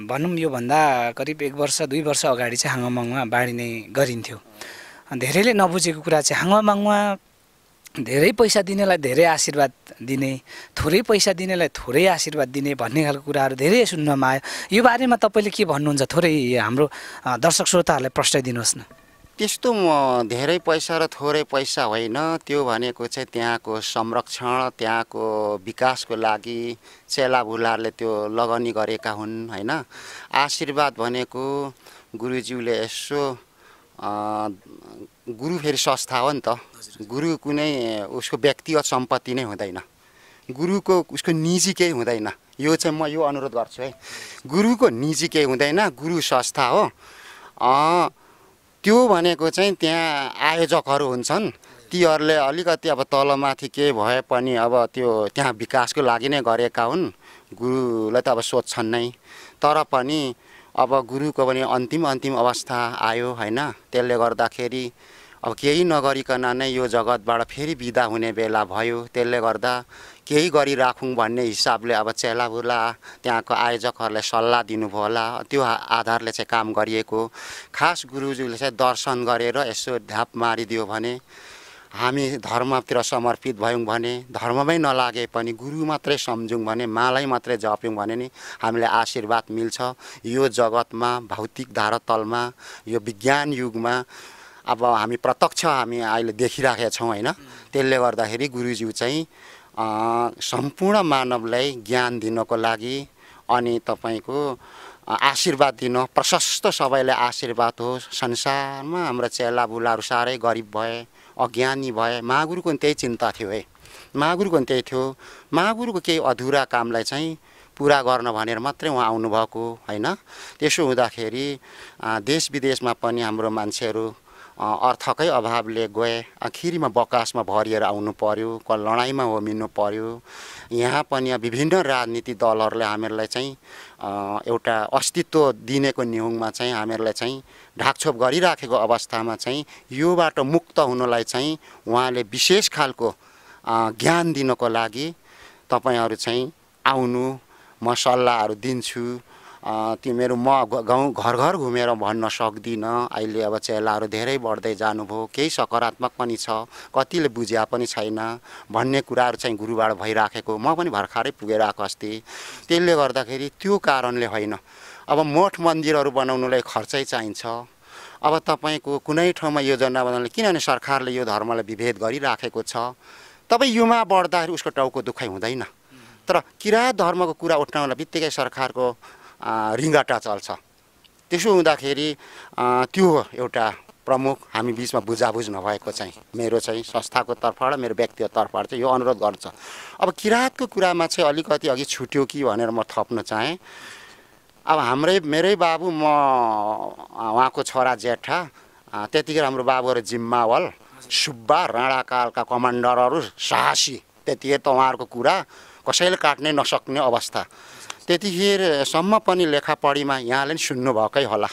भनौँ योभन्दा करिब 1 वर्ष 2 वर्ष अगाडि चाहिँ हाङमङमा बाँडिने गरिन्थ्यो धेरैले नबुझेको कुरा चाहिँ हाङमङमा धेरै पैसा दिनेलाई धेरै आशीर्वाद दिने थोरै पैसा दिनेलाई थोरै आशीर्वाद दिने भन्ने खालको कुराहरू धेरै सुन्नमा आयो यो बारेमा तपाईँले के भन्नुहुन्छ थोरै हाम्रो दर्शक श्रोताहरूलाई प्रश्नाइदिनुहोस् न त्यस्तो धेरै पैसा र थोरै पैसा होइन त्यो भनेको चाहिँ त्यहाँको संरक्षण त्यहाँको विकासको लागि चेलाबुलाहरूले त्यो लगनी गरेका हुन् होइन आशीर्वाद भनेको गुरुज्यूले यसो गुरु फेरि संस्था हो नि त गुरु कुनै उसको व्यक्तिगत सम्पत्ति नै हुँदैन गुरुको उसको निजी केही हुँदैन यो चाहिँ म यो अनुरोध गर्छु है गुरुको निजी केही हुँदैन गुरु संस्था हो त्यो भनेको चाहिँ त्यहाँ आयोजकहरू हुन्छन् तीहरूले अलिकति अब तलमाथि के भए पनि अब त्यो त्यहाँ विकासको लागि नै गरेका हुन् गुरुलाई त अब सोध्छन् नै तर पनि अब गुरुको पनि अन्तिम अवस्था आयो होइन त्यसले गर्दाखेरि अब केही नगरिकन नै यो जगतबाट फेरि बिदा हुने बेला भयो त्यसले गर्दा केही गरिराखौँ भन्ने हिसाबले अब चेलाबुला त्यहाँको आयोजकहरूलाई सल्लाह दिनुभयो होला त्यो आधारले चाहिँ काम गरिएको खास गुरुज्यूले चाहिँ दर्शन गरेर यसो ढाप मारिदियो भने हामी धर्मतिर समर्पित भयौँ भने धर्ममै नलागे पनि गुरु मात्रै सम्झौँ भने मालाई मात्रै जप्यौँ भने नि हामीलाई आशीर्वाद मिल्छ यो जगतमा भौतिक धारातलमा यो विज्ञान युगमा अब हामी प्रत्यक्ष हामी अहिले देखिराखेका छौँ होइन त्यसले गर्दाखेरि गुरुज्यू चाहिँ सम्पूर्ण मानवलाई ज्ञान दिनको लागि अनि तपाईँको आशीर्वाद दिन प्रशस्त सबैलाई आशीर्वाद हो संसारमा हाम्रो चेलाबुलाहरू साह्रै गरिब भए अज्ञानी भए महागुरुको पनि त्यही चिन्ता थियो है महागुरुको पनि त्यही थियो महागुरुको केही अधुरा कामलाई चाहिँ पुरा गर्न भनेर मात्रै उहाँ आउनुभएको होइन त्यसो हुँदाखेरि देश विदेशमा पनि हाम्रो मान्छेहरू अर्थकै अभावले गए आखिरीमा बकासमा भरिएर आउनु पर्यो लडाइँमा होमिनु पर्यो यहाँ पनि विभिन्न राजनीतिक दलहरूले हामीहरूलाई चाहिँ एउटा अस्तित्व दिनेको निहुङमा चाहिँ हामीहरूलाई चाहिँ ढाकछोप गरिराखेको अवस्थामा चाहिँ योबाट मुक्त हुनलाई चाहिँ उहाँले विशेष खालको ज्ञान दिनको लागि तपाईहरू चाहिँ आउनु म सल्लाहहरू दिन्छु तिमीहरू म गाउँ घर घर घुमेर भन्न सक्दिनँ अहिले अब चेलाहरू धेरै बढ्दै जानुभयो केही सकारात्मक पनि छ कतिले बुझ्या पनि छैन भन्ने कुराहरू चाहिँ गुरुबाट भइराखेको म पनि भर्खरै पुगेर आएको अस्ति त्यसले गर्दाखेरि त्यो कारणले होइन अब मठ मन्दिरहरू बनाउनुलाई खर्चै चाहिन्छ अब तपाईँको कुनै ठाउँमा योजना बनाउनले किनभने सरकारले यो धर्मलाई विभेद गरिराखेको छ तपाईँ युवा बढ्दाखेरि उसको टाउको दुखाइ हुँदैन तर किराँत धर्मको कुरा उठाउनलाई बित्तिकै सरकारको रिङ्गटा चल्छ त्यसो हुँदाखेरि त्यो एउटा प्रमुख हामी बिचमा बुझाबुझ नभएको चाहिँ मेरो चाहिँ संस्थाको तर्फबाट मेरो व्यक्तिगत तर्फबाट चाहिँ यो अनुरोध गर्छ अब किराँतको कुरामा चाहिँ अलिकति अघि छुट्यो कि भनेर म थप्न चाहेँ अब मेरै बाबु म उहाँको छोरा जेठा त्यतिखेर हाम्रो बाबुहरू जिम्मावल सुब्बा राणाकालका कमान्डरहरू साहसी त्यतिखेर त उहाँहरूको कुरा कसैले काट्नै नसक्ने अवस्था त्यतिखेरसम्म पनि लेखापढीमा यहाँले पनि सुन्नुभएकै होला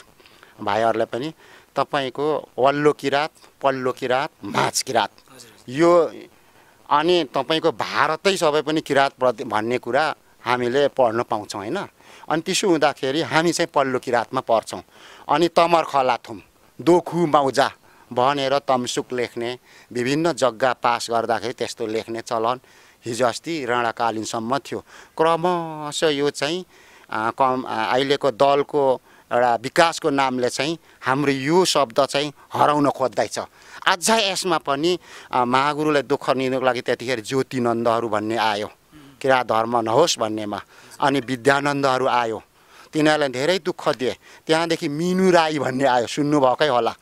भाइहरूले पनि तपाईँको वल्लो किराँत पल्लो किराँत माझ किराँत यो अनि तपाईँको भारतै सबै पनि किराँत भन्ने कुरा हामीले पढ्न पाउँछौँ होइन अनि त्यसो हुँदाखेरि हामी चाहिँ पल्लो किराँतमा पर्छौँ अनि तमर खलाथुम दोखु मौजा भनेर तमसुक लेख्ने विभिन्न जग्गा पास गर्दाखेरि त्यस्तो लेख्ने चलन हिजो अस्ति राणाकालीनसम्म थियो क्रमशः यो चाहिँ अहिलेको दलको एउटा विकासको नामले चाहिँ हाम्रो यो शब्द चाहिँ हराउन खोज्दैछ अझ यसमा पनि महागुरुलाई दुःख दिनको लागि त्यतिखेर ज्योतिनन्दहरू भन्ने आयो किराँत धर्म नहोस् भन्नेमा अनि विद्यानन्दहरू आयो तिनीहरूलाई धेरै दुःख दिए त्यहाँदेखि मिनु राई भन्ने आयो सुन्नुभएकै होला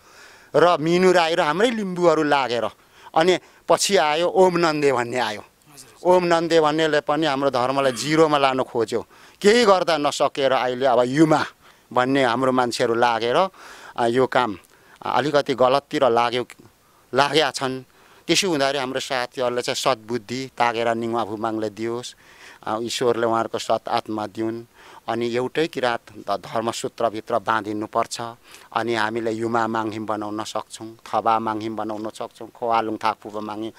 र मिनु राई र हाम्रै लिम्बूहरू लागेर अनि पछि आयो ओम नन्दे भन्ने आयो ओम नन्दे भन्नेले पनि हाम्रो धर्मलाई जिरोमा लानु खोज्यो केही गर्दा नसकेर अहिले अब युमा भन्ने हाम्रो मान्छेहरू लागेर यो काम अलिकति गलततिर लागेका छन् त्यसो हुँदाखेरि हाम्रो साथीहरूले चाहिँ सद्बुद्धि तागेर निङमा भुमाङले दियोस् ईश्वरले उहाँहरूको सत आत्मा दिउन् अनि एउटै किरात धर्मसूत्रभित्र बाँधिनुपर्छ अनि हामीले युमा माङहिम बनाउन सक्छौँ, थबा माङहिम बनाउन सक्छौँ, खोवालुङ थाकफुबा माङहिम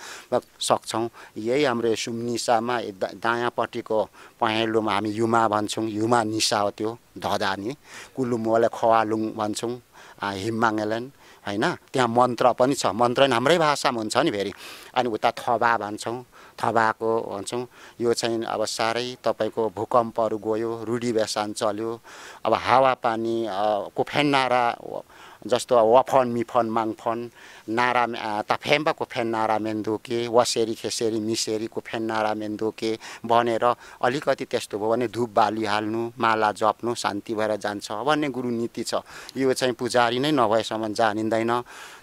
सक्छौँ। यही हाम्रो सुम्निसामा दायाँपट्टिको पहेँलोमा हामी युमा भन्छौँ, युमा निसा हो त्यो धदा नि, कुलुमोले खोवालुङ भन्छौँ, हिममाङेलन हैन। त्यहाँ मन्त्र पनि छ, मन्त्र नि हाम्रै भाषामा हुन्छ नि फेरि। अनि उता थबा भन्छौँ, थबाको भन्छौँ। यो चाहिँ अब साह्रै तपाईँको भूकम्पहरू गयो, रुडी बेसान चल्यो, अब हावापानी कुफेन नारा जस्तो वफन मिफन माङफन नारा तफेम्बा कुफेन नारा मेन्दोके वसेरी खेसेरी मिसेरी कुफेन नारा मेन्दोके भनेर अलिकति त्यस्तो भयो भने धुप बाली हाल्नु, माला जप्नु, शान्ति भएर जान्छ भन्ने गुरु नीति छ। यो चाहिँ पुजारी नै नभएसम्म जानिँदैन।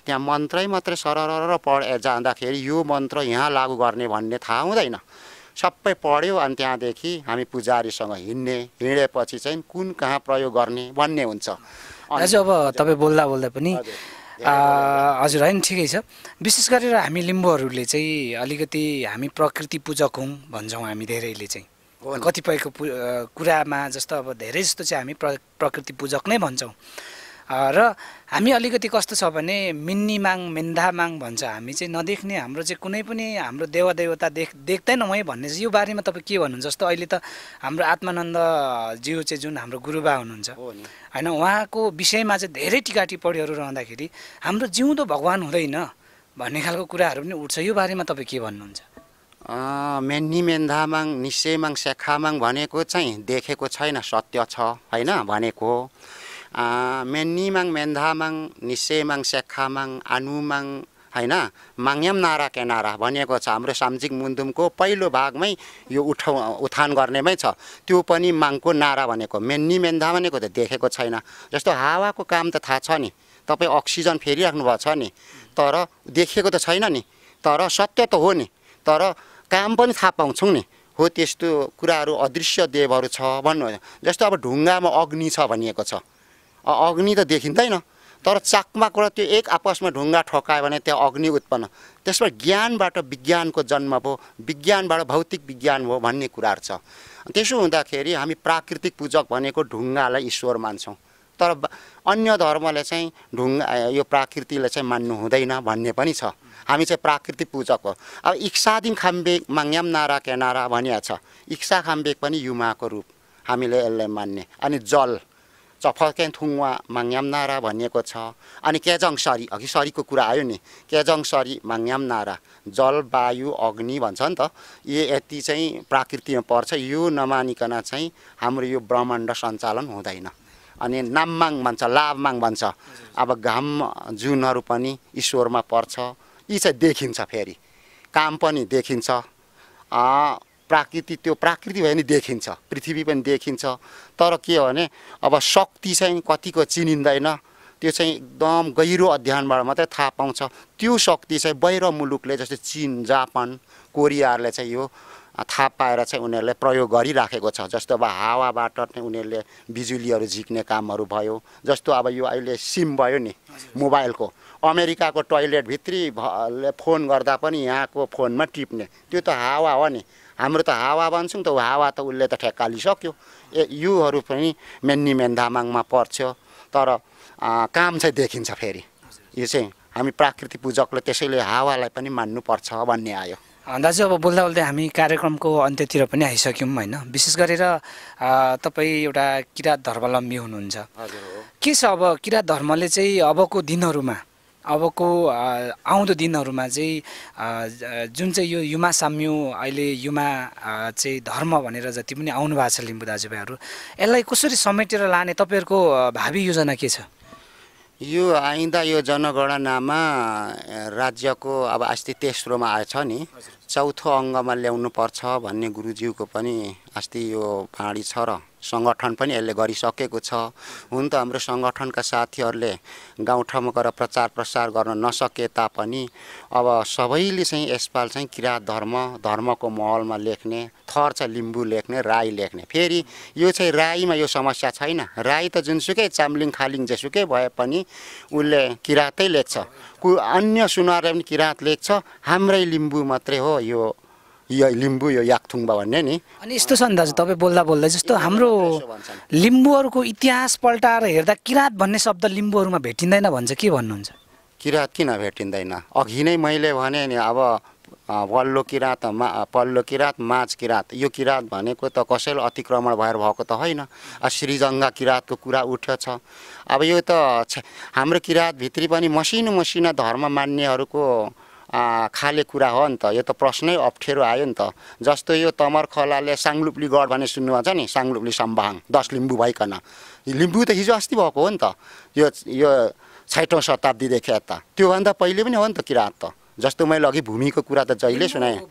त्यहाँ मन्त्रै मात्रै सरर पढ जाँदाखेरि यो मन्त्र यहाँ लागू गर्ने भन्ने थाहा हुँदैन। सबै पढ्यो अनि त्यहाँदेखि हामी पुजारीसँग हिँडेपछि चाहिँ कुन कहाँ प्रयोग गर्ने भन्ने हुन्छ। दाजु अब तपाईँ बोल्दा बोल्दा पनि हजुर होइन ठिकै छ। विशेष गरेर हामी लिम्बूहरूले चाहिँ अलिकति हामी प्रकृति पूजक हौँ भन्छौँ हामी धेरैले चाहिँ कतिपयको कुरामा, जस्तो अब धेरै जस्तो चाहिँ हामी प्रकृति पूजक नै भन्छौँ। र हामी अलिकति कस्तो छ भने मिन्नीमाङ मेन्धामाङ भन्छ, हामी चाहिँ नदेख्ने हाम्रो चाहिँ कुनै पनि हाम्रो देवदेवता देख्दैनौँ है भन्ने चाहिँ यो बारेमा तपाईँ के भन्नुहुन्छ? जस्तो अहिले त हाम्रो आत्मानन्द ज्यू चाहिँ जुन हाम्रो गुरुबा हुनुहुन्छ होइन, उहाँको विषयमा चाहिँ धेरै टिका टिप्पणीहरू रहँदाखेरि हाम्रो जिउँदो भगवान् हुँदैन भन्ने खालको कुराहरू पनि उठ्छ। यो बारेमा तपाईँ के भन्नुहुन्छ? मेन्नी मेन्धामाङ निसेमाङ सेखामाङ भनेको चाहिँ देखेको छैन, सत्य छ होइन भनेको। मेन्नीमाङ मेन्धामाङ निसेमाङ सेखामाङ आनुमाङ होइन माङ्याम नारा केनारा भनेको छ। हाम्रो साम्जिक मुन्दुमको पहिलो भागमै यो उठान गर्नेमै छ। त्यो पनि माङको नारा भनेको। मेन्नी मेन्धा भनेको त देखेको छैन। जस्तो हावाको काम त थाहा छ नि, तपाईँ अक्सिजन फेरिराख्नु भएको छ नि, तर देखेको त छैन नि, तर सत्य त हो नि, तर काम पनि थाहा पाउँछौँ नि। हो त्यस्तो कुराहरू अदृश्य देवहरू छ भन्नु। जस्तो अब ढुङ्गामा अग्नि छ भनिएको छ, अग्नि त देखिँदैन, तर चाकमाबाट त्यो एक आपसमा ढुङ्गा ठोकायो भने त्यहाँ अग्नि उत्पन्न। त्यसबाट ज्ञानबाट विज्ञानको जन्म भयो, विज्ञानबाट भौतिक विज्ञान हो भन्ने कुराहरू छ। त्यसो हुँदाखेरि हामी प्राकृतिक पूजक भनेको ढुङ्गालाई ईश्वर मान्छौँ, तर अन्य धर्मले चाहिँ ढुङ्गा यो प्राकृतिलाई चाहिँ मान्नु हुँदैन भन्ने पनि छ। हामी चाहिँ प्राकृतिक पूजक हो। अब इक्सादिङ खाम्बेक माङ्याम नारा केनारा भनिएको छ। इक्सा खाम्बेक पनि युमाको रूप, हामीले यसलाई मान्ने। अनि जल चफकेन थुङ्वा माङ्याम नारा भनिएको छ। अनि केजङ सरी, अघि सरीको कुरा आयो नि, केजङ सरी माङ्याम नारा, जल वायु अग्नि भन्छ नि त। यति चाहिँ प्राकृतिमा पर्छ। यो नमानिकन चाहिँ हाम्रो यो ब्रह्माण्ड सञ्चालन हुँदैन। अनि नाममाङ भन्छ, लाभमाङ भन्छ। अब घाम जुनहरू पनि ईश्वरमा पर्छ। यी चाहिँ देखिन्छ, फेरि काम पनि देखिन्छ। प्राकृति त्यो प्राकृति भयो भने देखिन्छ, पृथ्वी पनि देखिन्छ। तर के हो भने अब शक्ति चाहिँ कतिको चिनिँदैन, त्यो चाहिँ एकदम गहिरो अध्ययनबाट मात्रै थाहा पाउँछ। त्यो शक्ति चाहिँ बाहिर मुलुकले जस्तै चीन जापान कोरियाहरूले चाहिँ यो थाहा पाएर चाहिँ उनीहरूले प्रयोग गरिराखेको छ। जस्तो अब हावाबाट चाहिँ उनीहरूले बिजुलीहरू झिक्ने कामहरू भयो। जस्तो अब यो अहिले सिम भयो नि मोबाइलको, अमेरिकाको टोयलेटभित्री फोन गर्दा पनि यहाँको फोनमा टिप्ने, त्यो त हावा हो नि। हाम्रो त हावा भन्छौँ त, हावा त उसले त ठेक्कालिसक्यो। योहरू पनि मेन्नी मेन्धामाङमा पर्छ, तर काम चाहिँ देखिन्छ। फेरि यो चाहिँ हामी प्राकृतिक पूजकले त्यसैले हावालाई पनि मान्नुपर्छ भन्ने आयो। दाजु अब बोल्दा बोल्दै हामी कार्यक्रमको अन्त्यतिर पनि आइसक्यौँ होइन। विशेष गरेर तपाईँ एउटा किराँत धर्मावलम्बी हुनुहुन्छ। के छ अब किराँत धर्मले चाहिँ अबको दिनहरूमा, अबको आउँदो दिनहरूमा चाहिँ जुन चाहिँ यो युमा साम्यू अहिले युमा चाहिँ धर्म भनेर जति पनि आउनु भएको छ लिम्बू दाजुभाइहरू, यसलाई कसरी समेटेर लाने तपाईँहरूको भावी योजना के छ? यो आइँदा यो जनगणनामा राज्यको अब अस्ति तेस्रोमा आएछ नि, चौथो अङ्गमा ल्याउनु पर्छ भन्ने गुरुज्यूको पनि अस्ति यो भाँडी छ र सङ्गठन पनि यसले गरिसकेको छ। हुन त हाम्रो सङ्गठनका साथीहरूले गाउँठाउँमा गएर प्रचार प्रसार गर्न नसके तापनि अब सबैले चाहिँ यसपाल चाहिँ किराँत धर्मको महलमा लेख्ने, थर चाहिँ लिम्बू लेख्ने, राई लेख्ने। फेरि यो चाहिँ राईमा यो समस्या छैन। राई त जुनसुकै चाम्लिङ खालिङ जेसुकै भए पनि उसले किराँतै लेख्छ, अन्य सुनारले पनि किराँत लेख्छ। हाम्रै लिम्बू मात्रै हो यो यो लिम्बू यो याकथुङ भन्ने नि। अनि यस्तो छ नि दाजु तपाईँ बोल्दा बोल्दै जस्तो हाम्रो लिम्बूहरूको इतिहास पल्टाएर हेर्दा किराँत भन्ने शब्द लिम्बूहरूमा भेटिँदैन भन्छ, के भन्नुहुन्छ? किराँत किन भेटिँदैन? अघि नै मैले भने नि अब पल्लो किराँत माझ किराँत, यो किराँत भनेको त कसैले अतिक्रमण भएर भएको त होइन। श्रीजङ्गा किराँतको कुरा उठ्यो छ। अब यो त हाम्रो किराँतभित्री पनि मसिनो मसिना धर्म मान्नेहरूको खाले कुरा हो नि त। यो त प्रश्नै अप्ठ्यारो आयो नि त। जस्तो यो तमरखलाले साङलुप्ली गढ भने सुन्नुभन्छ नि, साङलुप्ली सम्बाङ 10 लिम्बू भइकन। लिम्बू त हिजो अस्ति भएको हो नि त। यो 60औं शताब्दीदेखि यता, त्योभन्दा पहिले पनि हो नि त किराँत त। जस्तो मैले अघि भूमिको कुरा त जहिले सुनाएँ।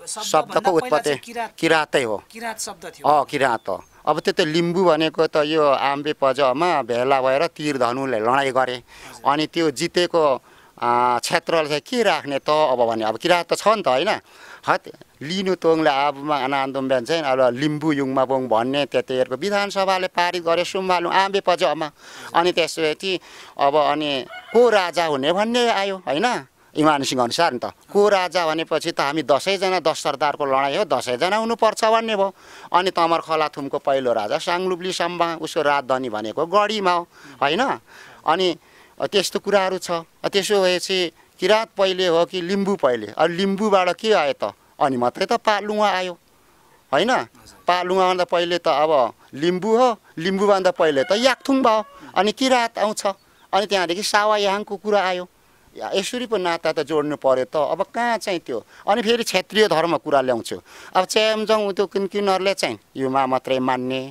शब्दको उत्पत्ति किराँतै हो। किराँत हो। अब त्यो त लिम्बू भनेको त यो आम्बे पजमा भेला भएर तीर धनुले लडाइँ गरे, अनि त्यो जितेको क्षेत्रले चाहिँ के राख्ने त अब भने। अब किराँत त छ नि त होइन। लिनु तोङले आबुमा अनान्दम चाहिँ अब लिम्बू युङमा बोङ भन्ने त्यतिखेरको विधानसभाले पारित गरे सुम्बालुङ आम्बे पजमा। अनि त्यसपछि अब अनि को राजा हुने भन्ने आयो होइन, इमान सिंह अनुसार नि त। को राजा भनेपछि त हामी 10 जना 10 सरदारको लडाइँ हो, 10 जना हुनुपर्छ भन्ने भयो। अनि तमरखला थुमको पहिलो राजा साङलुप्ली सम्बाङ, उसको राजधानी भनेको गढीमा हो होइन। अनि त्यस्तो कुराहरू छ। त्यसो भएपछि किराँत पहिले हो कि लिम्बू पहिले? अब लिम्बूबाट के आयो त? अनि मात्रै त पालुङा आयो होइन। पालुङाभन्दा पहिले त अब लिम्बू हो, लिम्बूभन्दा पहिले त याकथुङ भयो, अनि किराँत आउँछ। अनि त्यहाँदेखि सावायाङको कुरा आयो। यसरी पो नाता त जोड्नु पर्यो त। अब कहाँ चाहिँ त्यो? अनि फेरि क्षेत्रीय धर्म कुरा ल्याउँछु। अब च्यामजङ त्यो किनकिनहरूले चाहिँ युमा मात्रै मान्ने,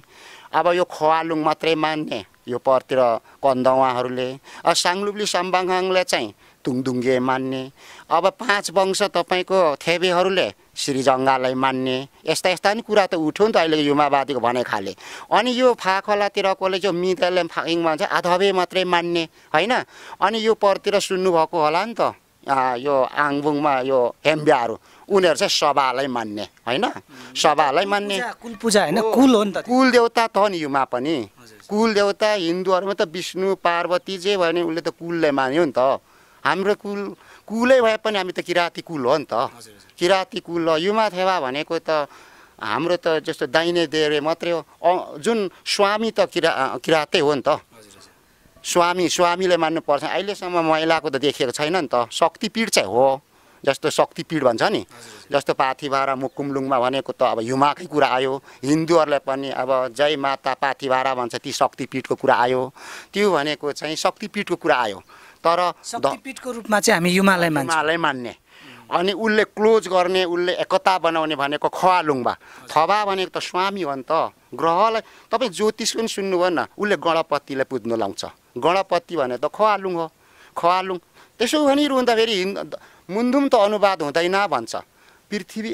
अब यो खवालुङ मात्रै मान्ने यो परतिर कन्दवाहरूले, साङलुप्ली सम्बाङले चाहिँ तुङदुङ्गे मान्ने। अब 5 वंश तपाईँको थेबेहरूले श्रीजङ्गालाई मान्ने। यस्ता यस्ता नि कुरा त उठ्यो नि त अहिले युमावादीको भने खाले। अनि यो फाखलातिरकोले जो मितले फाइङ भन्छ आधबे मात्रै मान्ने होइन। अनि यो परतिर सुन्नुभएको होला नि त, यो आङबुङमा यो हेम्ब्याहरू, उनीहरू चाहिँ सभालाई मान्ने होइन। सभालाई मान्ने कुल पूजा होइन, कुल हो नि त। कुल देवता त नि युमा पनि। कुल देवता हिन्दूहरूमा त विष्णु पार्वती जे भयो भने उसले त कुललाई मान्यो नि त। हाम्रो कुलै भए पनि हामी त किराँती कुल हो नि त। किराँती कुल हो। युमा थेवा भनेको त हाम्रो त जस्तो दाहिने देरे मात्रै हो। जुन स्वामी त किराँतै हो नि त। स्वामीले मान्नुपर्छ। अहिलेसम्म महिलाको त देखेको छैन नि त। शक्तिपीठ चाहिँ हो, जस्तो शक्तिपीठ भन्छ नि, जस्तो पाथिभारा मुकुमलुङमा भनेको त अब युमाकै कुरा आयो। हिन्दूहरूले पनि अब जय माता पाथिभारा भन्छ, ती शक्तिपीठको कुरा आयो। त्यो भनेको चाहिँ शक्तिपीठको कुरा आयो। तर शक्तिपीठको रूपमा चाहिँ हामी युमालाई मान्ने। अनि उसले क्लोज गर्ने, उसले एकता बनाउने भनेको खवालुङबा। थबा भनेको त स्वामी हो नि त। ग्रहलाई तपाईँ ज्योतिष पनि सुन्नुभयो न, उसले गणपतिलाई पुज्नु लाउँछ। गणपति भने त खवालुङ हो। खवालुङ त्यसो भनिरहँदाखेरि मुन्धुम त अनुवाद हुँदैन भन्छ। पृथ्वी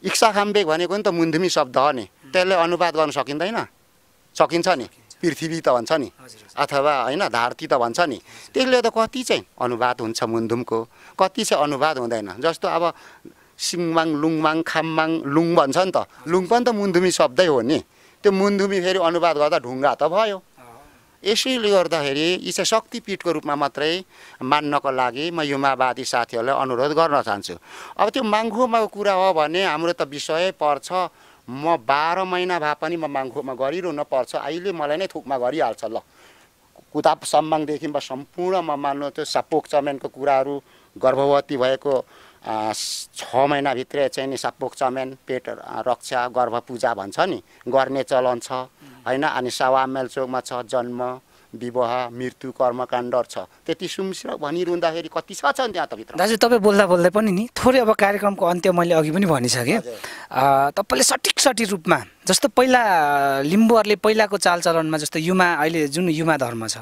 इक्साखाम्बेक भनेको नि त मुन्धुमी शब्द हो नि, त्यसले अनुवाद गर्न सकिँदैन? सकिन्छ नि। पृथ्वी त भन्छ नि, अथवा होइन धरती त भन्छ नि। त्यसले त कति चाहिँ अनुवाद हुन्छ मुन्धुमको, कति चाहिँ अनुवाद हुँदैन। जस्तो अब सिङमाङ लुङमाङ खाममाङ लुङ भन्छ नि त, लुङ पनि त मुन्धुमी शब्दै हो नि। त्यो मुन्धुमी फेरि अनुवाद गर्दा ढुङ्गा त भयो। यसैले गर्दाखेरि यी चाहिँ शक्तिपीठको रूपमा मात्रै मान्नको लागि म युमावादी साथीहरूलाई अनुरोध गर्न चाहन्छु। अब त्यो माङ्खुमाको कुरा हो भने हाम्रो त विषय पर्छ। म 12 महिना भए पनि म माङ्खुमा गरिरहनु पर्छ। अहिले मलाई नै थुकमा गरिहाल्छ। ल कुताब सम्माङदेखि सम्पूर्ण म मान्नु त्यो सापोक चमेनको कुराहरू, गर्भवती भएको 6 महिनाभित्रै चाहिँ नि सापोक चमेन पेट रक्षा गर्भ पूजा भन्छ नि, गर्ने चलन छ होइन। अनि सावामेल चोकमा छ जन्म विवाह मृत्यु कर्मकाण्ड छ। त्यति सुमसिर भनिरहँदाखेरि कति छ त्यहाँ त भित्र। दाजु तपाईँ बोल्दा पनि नि थोरै अब कार्यक्रमको अन्त्य मैले अघि पनि भनिसकेँ। तपाईँले सठिक रूपमा जस्तो पहिला लिम्बूहरूले पहिलाको चालचलनमा जस्तो युमा अहिले जुन युमा धर्म छ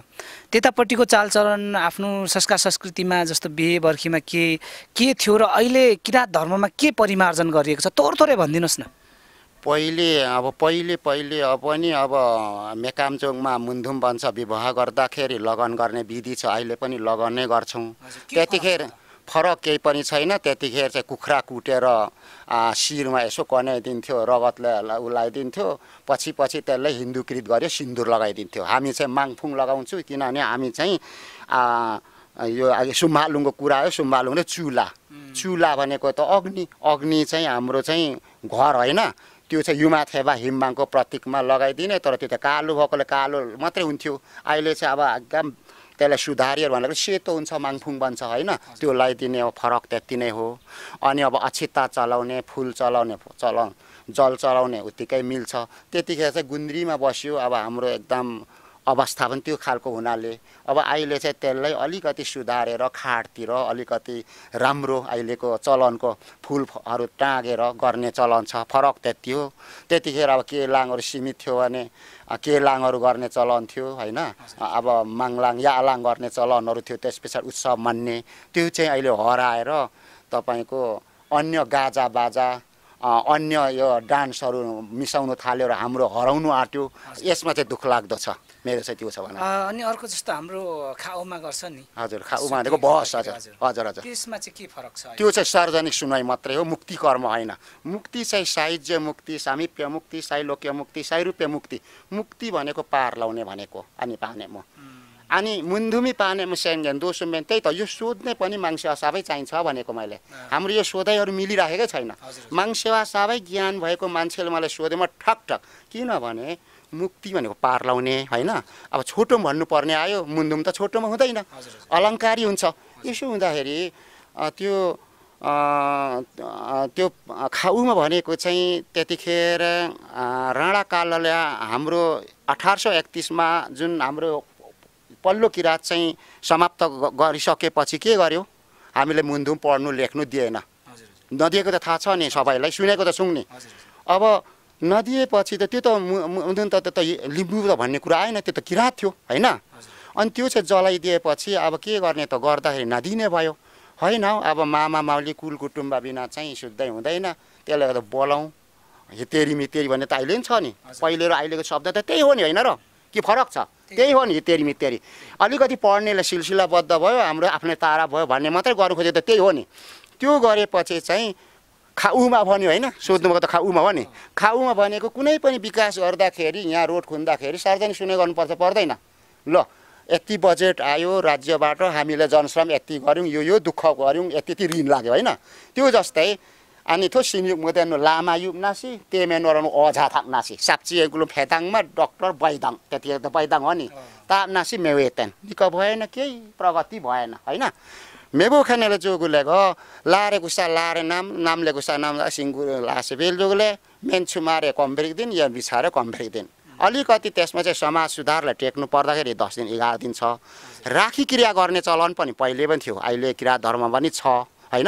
त्यतापट्टिको चालचलन आफ्नो संस्कार संस्कृतिमा जस्तो बिहे बर्खीमा के थियो र अहिले किराँत धर्ममा के परिमार्जन गरिएको छ थोरै भनिदिनुहोस् न। पहिले अब पनि अब मेकामचोङमा मुन्धुम भन्छ विवाह गर्दाखेरि लगन गर्ने विधि छ। अहिले पनि लगन नै गर्छौँ। त्यतिखेर फरक केही पनि छैन। त्यतिखेर चाहिँ कुखुरा कुटेर शिरमा यसो कनाइदिन्थ्यो, रगतले उलाइदिन्थ्यो, पछि त्यसलाई हिन्दूकृत गऱ्यो, सिन्दुर लगाइदिन्थ्यो। हामी चाहिँ माङफुङ लगाउँछौँ किनभने हामी चाहिँ यो सुम्बालुङको कुरा हो। सुम्बालुङ र चुला भनेको त अग्नि चाहिँ हाम्रो चाहिँ घर होइन, त्यो चाहिँ युमाथेबा हिमबाङको प्रतीकमा लगाइदिने। तर त्यो त कालो भएकोले कालो मात्रै हुन्थ्यो। अहिले चाहिँ अब एकदम त्यसलाई सुधारिएर भनेको सेतो हुन्छ, माङफुङ बन्छ होइन, त्यो लगाइदिने हो। फरक त्यति नै हो। अनि अब अक्षिता चलाउने, फुल चलाउने, जल चलाउने उत्तिकै मिल्छ। त्यतिखेर चाहिँ गुन्द्रीमा बस्यो। अब हाम्रो एकदम अवस्था पनि त्यो खालको हुनाले अब अहिले चाहिँ त्यसलाई अलिकति सुधारेर खाडतिर अलिकति राम्रो अहिलेको चलनको फुलहरू टाँगेर गर्ने चलन छ। फरक त्यति हो। त्यतिखेर अब केलाङहरू सीमित थियो भने केलाङहरू गर्ने चलन थियो होइन। अब माङलाङ यालाङ गर्ने चलनहरू थियो। त्यस पछाडि उत्सव मान्ने त्यो चाहिँ अहिले हराएर तपाईँको अन्य गाजा बाजा अन्य यो डान्सहरू मिसाउनु थाल्यो र हाम्रो हराउनु आँट्यो। यसमा चाहिँ दुःख लाग्दो छ। मेरो चाहिँ त्यो छ भने। अनि अर्को जस्तो हाम्रो खाउमा गर्छ नि। हजुर, खाउमा भनेको बहस। हजुर त्यसमा चाहिँ के फरक छ? त्यो चाहिँ सार्वजनिक सुनाइ मात्रै हो, मुक्ति कर्म होइन। मुक्ति चाहिँ साहित्य मुक्ति, सामिप्य मुक्ति, साइलोक्य मुक्ति, साइरूप्य मुक्ति। मुक्ति भनेको पार लाउने भनेको। अनि पाने म अनि मुन्धुमी पाने म सेन्गेन दोसुम्बेन, त्यही त। यो सोध्ने पनि माङसेवा सबै चाहिन्छ भनेको मैले। हाम्रो यो सोधाइहरू मिलिराखेकै छैन। माङसेवा सबै ज्ञान भएको मान्छेले मलाई सोधे, म ठक किनभने मुक्ति भनेको पार लाउने होइन। अब छोटो भन्नुपर्ने आयो, मुन्धुम त छोटोमा हुँदैन, अलङ्कारी हुन्छ। यसो हुँदाखेरि त्यो खाउमा भनेको चाहिँ त्यतिखेर राणा कालले हाम्रो 1831मा जुन हाम्रो पल्लो किराँत चाहिँ समाप्त गरिसकेपछि के गर्यो? हामीले मुन्धुम पढ्नु लेख्नु दिएन। नदिएको त थाहा छ नि सबैलाई, सुनेको त सुन्ने। अब नदिएपछि त त्यो त मुन्धुम त लिम्बू त भन्ने कुरा आएन, त्यो त किराँत थियो होइन। अनि त्यो चाहिँ जलाइदिएपछि अब के गर्ने त? गर्दाखेरि नदिने भयो होइन। अब मामा माउली कुल कुटुम्ब बिना चाहिँ शुद्धै हुँदैन। त्यसले गर्दा बोलाउँ हितेरी मितेरी भन्ने त अहिले पनि छ नि। पहिले र अहिलेको शब्द त त्यही हो नि होइन र? के फरक छ? त्यही हो नि हितेरी मितेरी। अलिकति पढ्नेलाई सिलसिलाबद्ध भयो, हाम्रो आफ्नै तारा भयो भन्ने मात्रै गर्नु खोज्यो त त्यही हो नि। त्यो गरेपछि चाहिँ खाउमा भन्यो होइन। सोध्नुभएको त खाउमा हो नि। खाउमा भनेको कुनै पनि विकास गर्दाखेरि यहाँ रोड खुन्दाखेरि सार्वजनिक सुनाइ गर्नुपर्छ पर्दैन? ल यति बजेट आयो राज्यबाट, हामीले जनश्रम यति गऱ्यौँ, यो दुःख गऱ्यौँ, यति ऋण लाग्यो होइन। त्यो जस्तै अनि थो सिन्युक मुदेन लामा युग नासी तेमेनोरनु अझा थाक नासी साप्चिएगुलो फेदाङमा डक्टर बैदाङ, त्यतिखेर त बैदाङ हो नि। ताप नासी मेवेतेन निक भएन, केही प्रगति भएन होइन। मेबो खानेले जोगुले गो लारे गुसा लारे नामले गुसा नाम सिङ्गु लासे बेल जोगुले मेन्छु मारे कम्भेरिक दिन या बिछारे कम्भेरिक दिन। अलिकति त्यसमा चाहिँ समाज सुधारलाई टेक्नु पर्दाखेरि 10 दिन 11 दिन छ। राखी क्रिया गर्ने चलन पनि पहिले पनि थियो, अहिले क्रिया धर्म पनि छ होइन।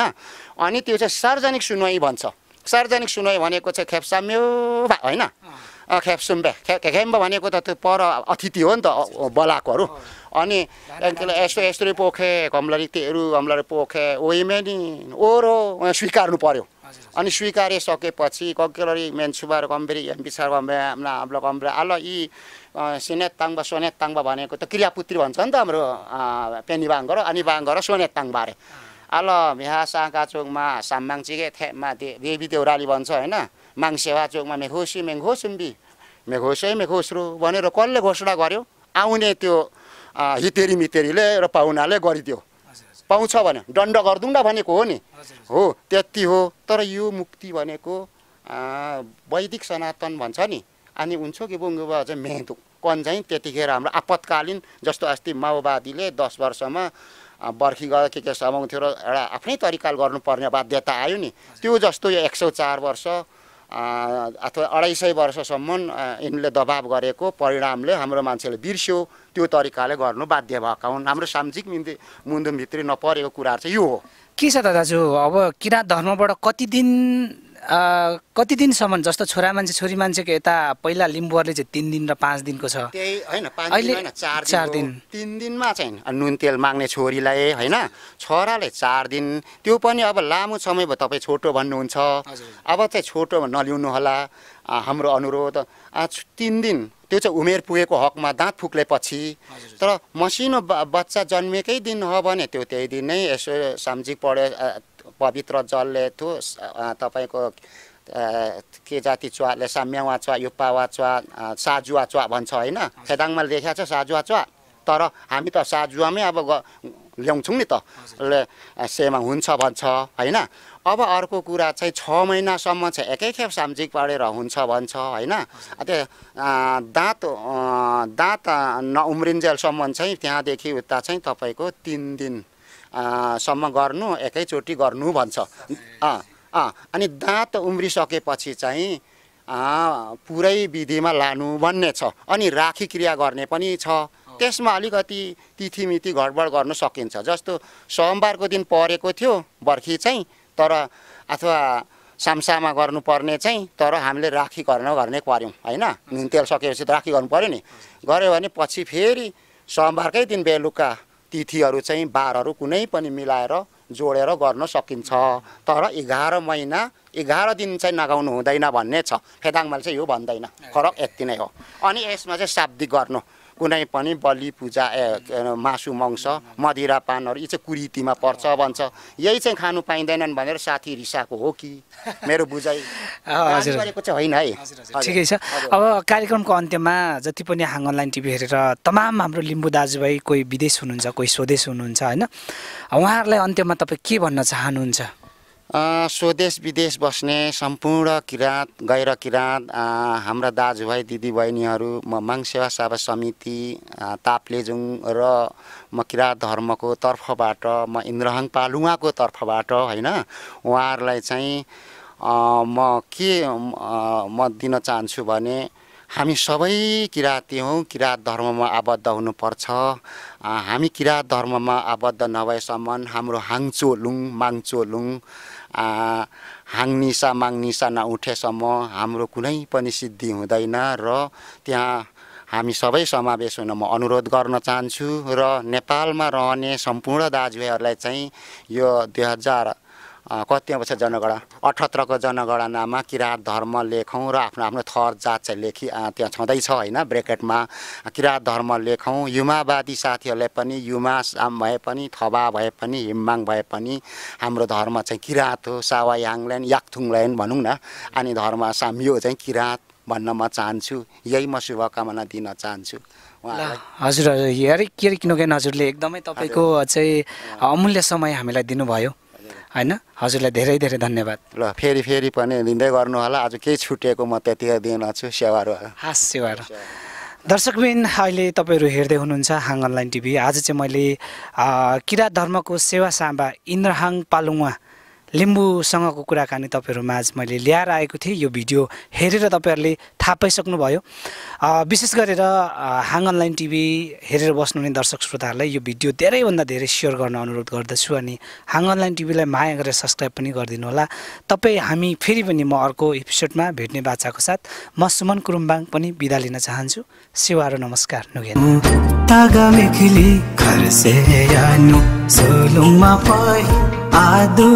अनि त्यो चाहिँ सार्वजनिक सुनवाई भन्छ। सार्वजनिक सुनवाई भनेको चाहिँ खेप्साम्यो होइन, खेप्सुम्बे खेम्बा भनेको त त्यो पर अतिथि हो नि त बोलाएकोहरू। अनि यस्तो पोखे कमलरी तेरु कमलरी पोखे ओइमेनी ओरो स्वीकार्नु पर्यो। अनि स्वीकारिसकेपछि कमलरी मेन्सुबार कम्बेरी बिचार कम्बे हाम्रो कम्बे आल यी सिनेत ताङबा सोनेत ताङबा भनेको त क्रियापुत्री भन्छ नि त हाम्रो पेनिबाङ गर अनि बाङ गर सोनेत ताङ बारे। आल बिहा साका चोकमा साम्बाङ चिगे थेमा देवी देउराली भन्छ होइन। माङसेवा चोकमा मेघोसी मेघोसुम्बी मेघोसै मेघोस्रो भनेर कसले घोषणा गर्यो? आउने त्यो हितेरी मितेरीले र पाहुनाले गरिदियो। पाउँछ भने दण्ड गरिदिउँ न भनेको हो नि। हो त्यति हो। तर यो मुक्ति भनेको वैदिक सनातन भन्छ नि। अनि हुन्छ कि बुङ्गुबा चाहिँ मेहदु कन चाहिँ त्यतिखेर हाम्रो आपतकालीन जस्तो अस्ति माओवादीले 10 वर्षमा बर्खी गएर के समाउँथ्यो र एउटा आफ्नै तरिकाले गर्नुपर्ने बाध्यता आयो नि। त्यो जस्तो यो 104 वर्ष अथवा 250 वर्षसम्म यिनले दबाब गरेको परिणामले हाम्रो मान्छेले बिर्स्यो। त्यो तरिकाले गर्नु बाध्य भएका हुन्। हाम्रो सामाजिक मुन्धुमभित्री नपरेको कुराहरू चाहिँ यो हो। के छ दाजु? अब किराँत धर्मबाट कति दिनसम्म जस्तो छोरा मान्छे छोरी मान्छेको यता पहिला लिम्बुहरूले चाहिँ 3 दिन र 5 दिनको छ। त्यही होइन 5 दिन होइन 4 दिन। 3 दिनमा चाहिँ नुन तेल माग्ने छोरीलाई होइन, छोराले 4 दिन। त्यो पनि अब लामो समय भयो। तपाईँ छोटो भन्नुहुन्छ, अब चाहिँ छोटो नलिउनु होला। हाम्रो अनुरोध 3 दिन। त्यो चाहिँ उमेर पुगेको हकमा दाँत फुक्लेपछि। तर मसिनो बच्चा जन्मेकै दिन हो भने त्यो त्यही दिन नै यसो सामाजिक पवित्र जलले थियो तपाईँको के जाति चुवाले साम्यावा चुवा युप्पावा चुवा साजुवा चुवा भन्छ होइन। फेदाङमा लेखेको छ साजुवा चुवा। तर हामी त साजुवामै अब ल्याउँछौँ नि त सेमा हुन्छ भन्छ होइन। अब अर्को कुरा चाहिँ 6 महिनासम्म चाहिँ एकै खेप सामाजिक पढेर हुन्छ भन्छ होइन। त्यो दाँत नउम्रिन्जेलसम्म चाहिँ त्यहाँदेखि उता चाहिँ तपाईँको 3 दिन सम्म गर्नु एकैचोटि गर्नु भन्छ। अनि दाँत उम्रिसकेपछि चाहिँ पुरै विधिमा लानु भन्ने छ। अनि राखी क्रिया गर्ने पनि छ। त्यसमा अलिकति तिथिमिति गडबड गर्न सकिन्छ। जस्तो सोमबारको दिन परेको थियो बर्खी चाहिँ, तर अथवा सामसामा गर्नुपर्ने चाहिँ, तर हामीले राखी गर्ने पर्यौँ होइन। नुन तेल सकेपछि त राखी गर्नु पर्यो नि। गऱ्यो भने पछि फेरि सोमबारकै दिन बेलुका तिथिहरू चाहिँ बारहरू कुनै पनि मिलाएर जोडेर गर्न सकिन्छ। तर 11 महिना 11 दिन चाहिँ नगाउनु हुँदैन भन्ने छ। फेदाङमाले चाहिँ यो भन्दैन, फरक यति नै हो। अनि यसमा चाहिँ शाब्दिक गर्नु कुनै पनि बलि पूजा मासु मांस मदिरा पानहरू यी चाहिँ कुरीतिमा पर्छ भन्छ। यही चाहिँ खानु पाइँदैनन् भनेर साथी रिसाएको हो कि मेरो बुझाइ गरेको चाहिँ होइन है। ठिकै छ। अब कार्यक्रमको अन्त्यमा जति पनि हाङ अनलाइन टिभी हेरेर तमाम हाम्रो लिम्बू दाजुभाइ कोही विदेश हुनुहुन्छ, कोही स्वदेश हुनुहुन्छ होइन, उहाँहरूलाई अन्त्यमा तपाईँ के भन्न चाहनुहुन्छ? स्वदेश विदेश बस्ने सम्पूर्ण किराँत गैर किराँत हाम्रा दाजुभाइ दिदीबहिनीहरू, म माङ सेवा सभा समिति ताप्लेजुङ र म किराँत धर्मको तर्फबाट, म इन्द्रहाङ पालुङाको तर्फबाट होइन, उहाँहरूलाई चाहिँ म दिन चाहन्छु भने हामी सबै किराँती हौँ, किराँत धर्ममा आबद्ध हुनुपर्छ। हामी किराँत धर्ममा आबद्ध नभएसम्म हाम्रो हाङचोलुङ माङचोलुङ हाङनिसा माङनिसा नउठेसम्म हाम्रो कुनै पनि सिद्धि हुँदैन। र त्यहाँ हामी सबै समावेश हुन म अनुरोध गर्न चाहन्छु। र नेपालमा रहने सम्पूर्ण दाजुभाइहरूलाई चाहिँ यो 2000 कति वर्ष जनगणना 78 को जनगणनामा किराँत धर्म लेखौँ र आफ्नो आफ्नो थर जात चाहिँ लेखी त्यहाँ छँदैछ होइन, ब्रेकेटमा किराँत धर्म लेखौँ। युमावादी साथीहरूले पनि युमा भए पनि थबा भए पनि हिम्माङ भए पनि हाम्रो धर्म चाहिँ किराँत हो। सावा याङल्यान याक्थुङल्यान भनौँ न। अनि धर्म साम्यो चाहिँ किराँत भन्न म चाहन्छु। यही म शुभकामना दिन चाहन्छु। हजुर हेरे किनकि हजुरले एकदमै तपाईँको चाहिँ अमूल्य समय हामीलाई दिनुभयो होइन। हजुरलाई धेरै धेरै धन्यवाद। ल फेरि पनि दिँदै गर्नु होला। आज केही छुटेको म त्यतिकै दिन्छु सेवाहरू। हास सेवाहरू। दर्शकबिन अहिले तपाईँहरू हेर्दै हुनुहुन्छ हाङ अनलाइन टिभी। आज चाहिँ मैले किराँत धर्मको सेवा साम्बा इन्द्रहाङ पालुङा लिम्बूसँगको कुराकानी तपाईँहरू माझ मैले ल्याएर आएको थिएँ। यो भिडियो हेरेर तपाईँहरूले थाहा पाइसक्नुभयो। विशेष गरेर हाङ अनलाइन टिभी हेरेर बस्नुहुने दर्शक श्रोताहरूलाई यो भिडियो धेरैभन्दा धेरै सेयर गर्न अनुरोध गर्दछु। अनि हाङ अनलाइन टिभीलाई माया गरेर सब्सक्राइब पनि गरिदिनु होला। हामी फेरि पनि म अर्को एपिसोडमा भेट्ने बाचाको साथ म सुमन कुरुम्बाङ पनि बिदा लिन चाहन्छु। सेवा र नमस्कार नुगेन तागा मेखिली खरसे यानु सोलुङमा पै आदु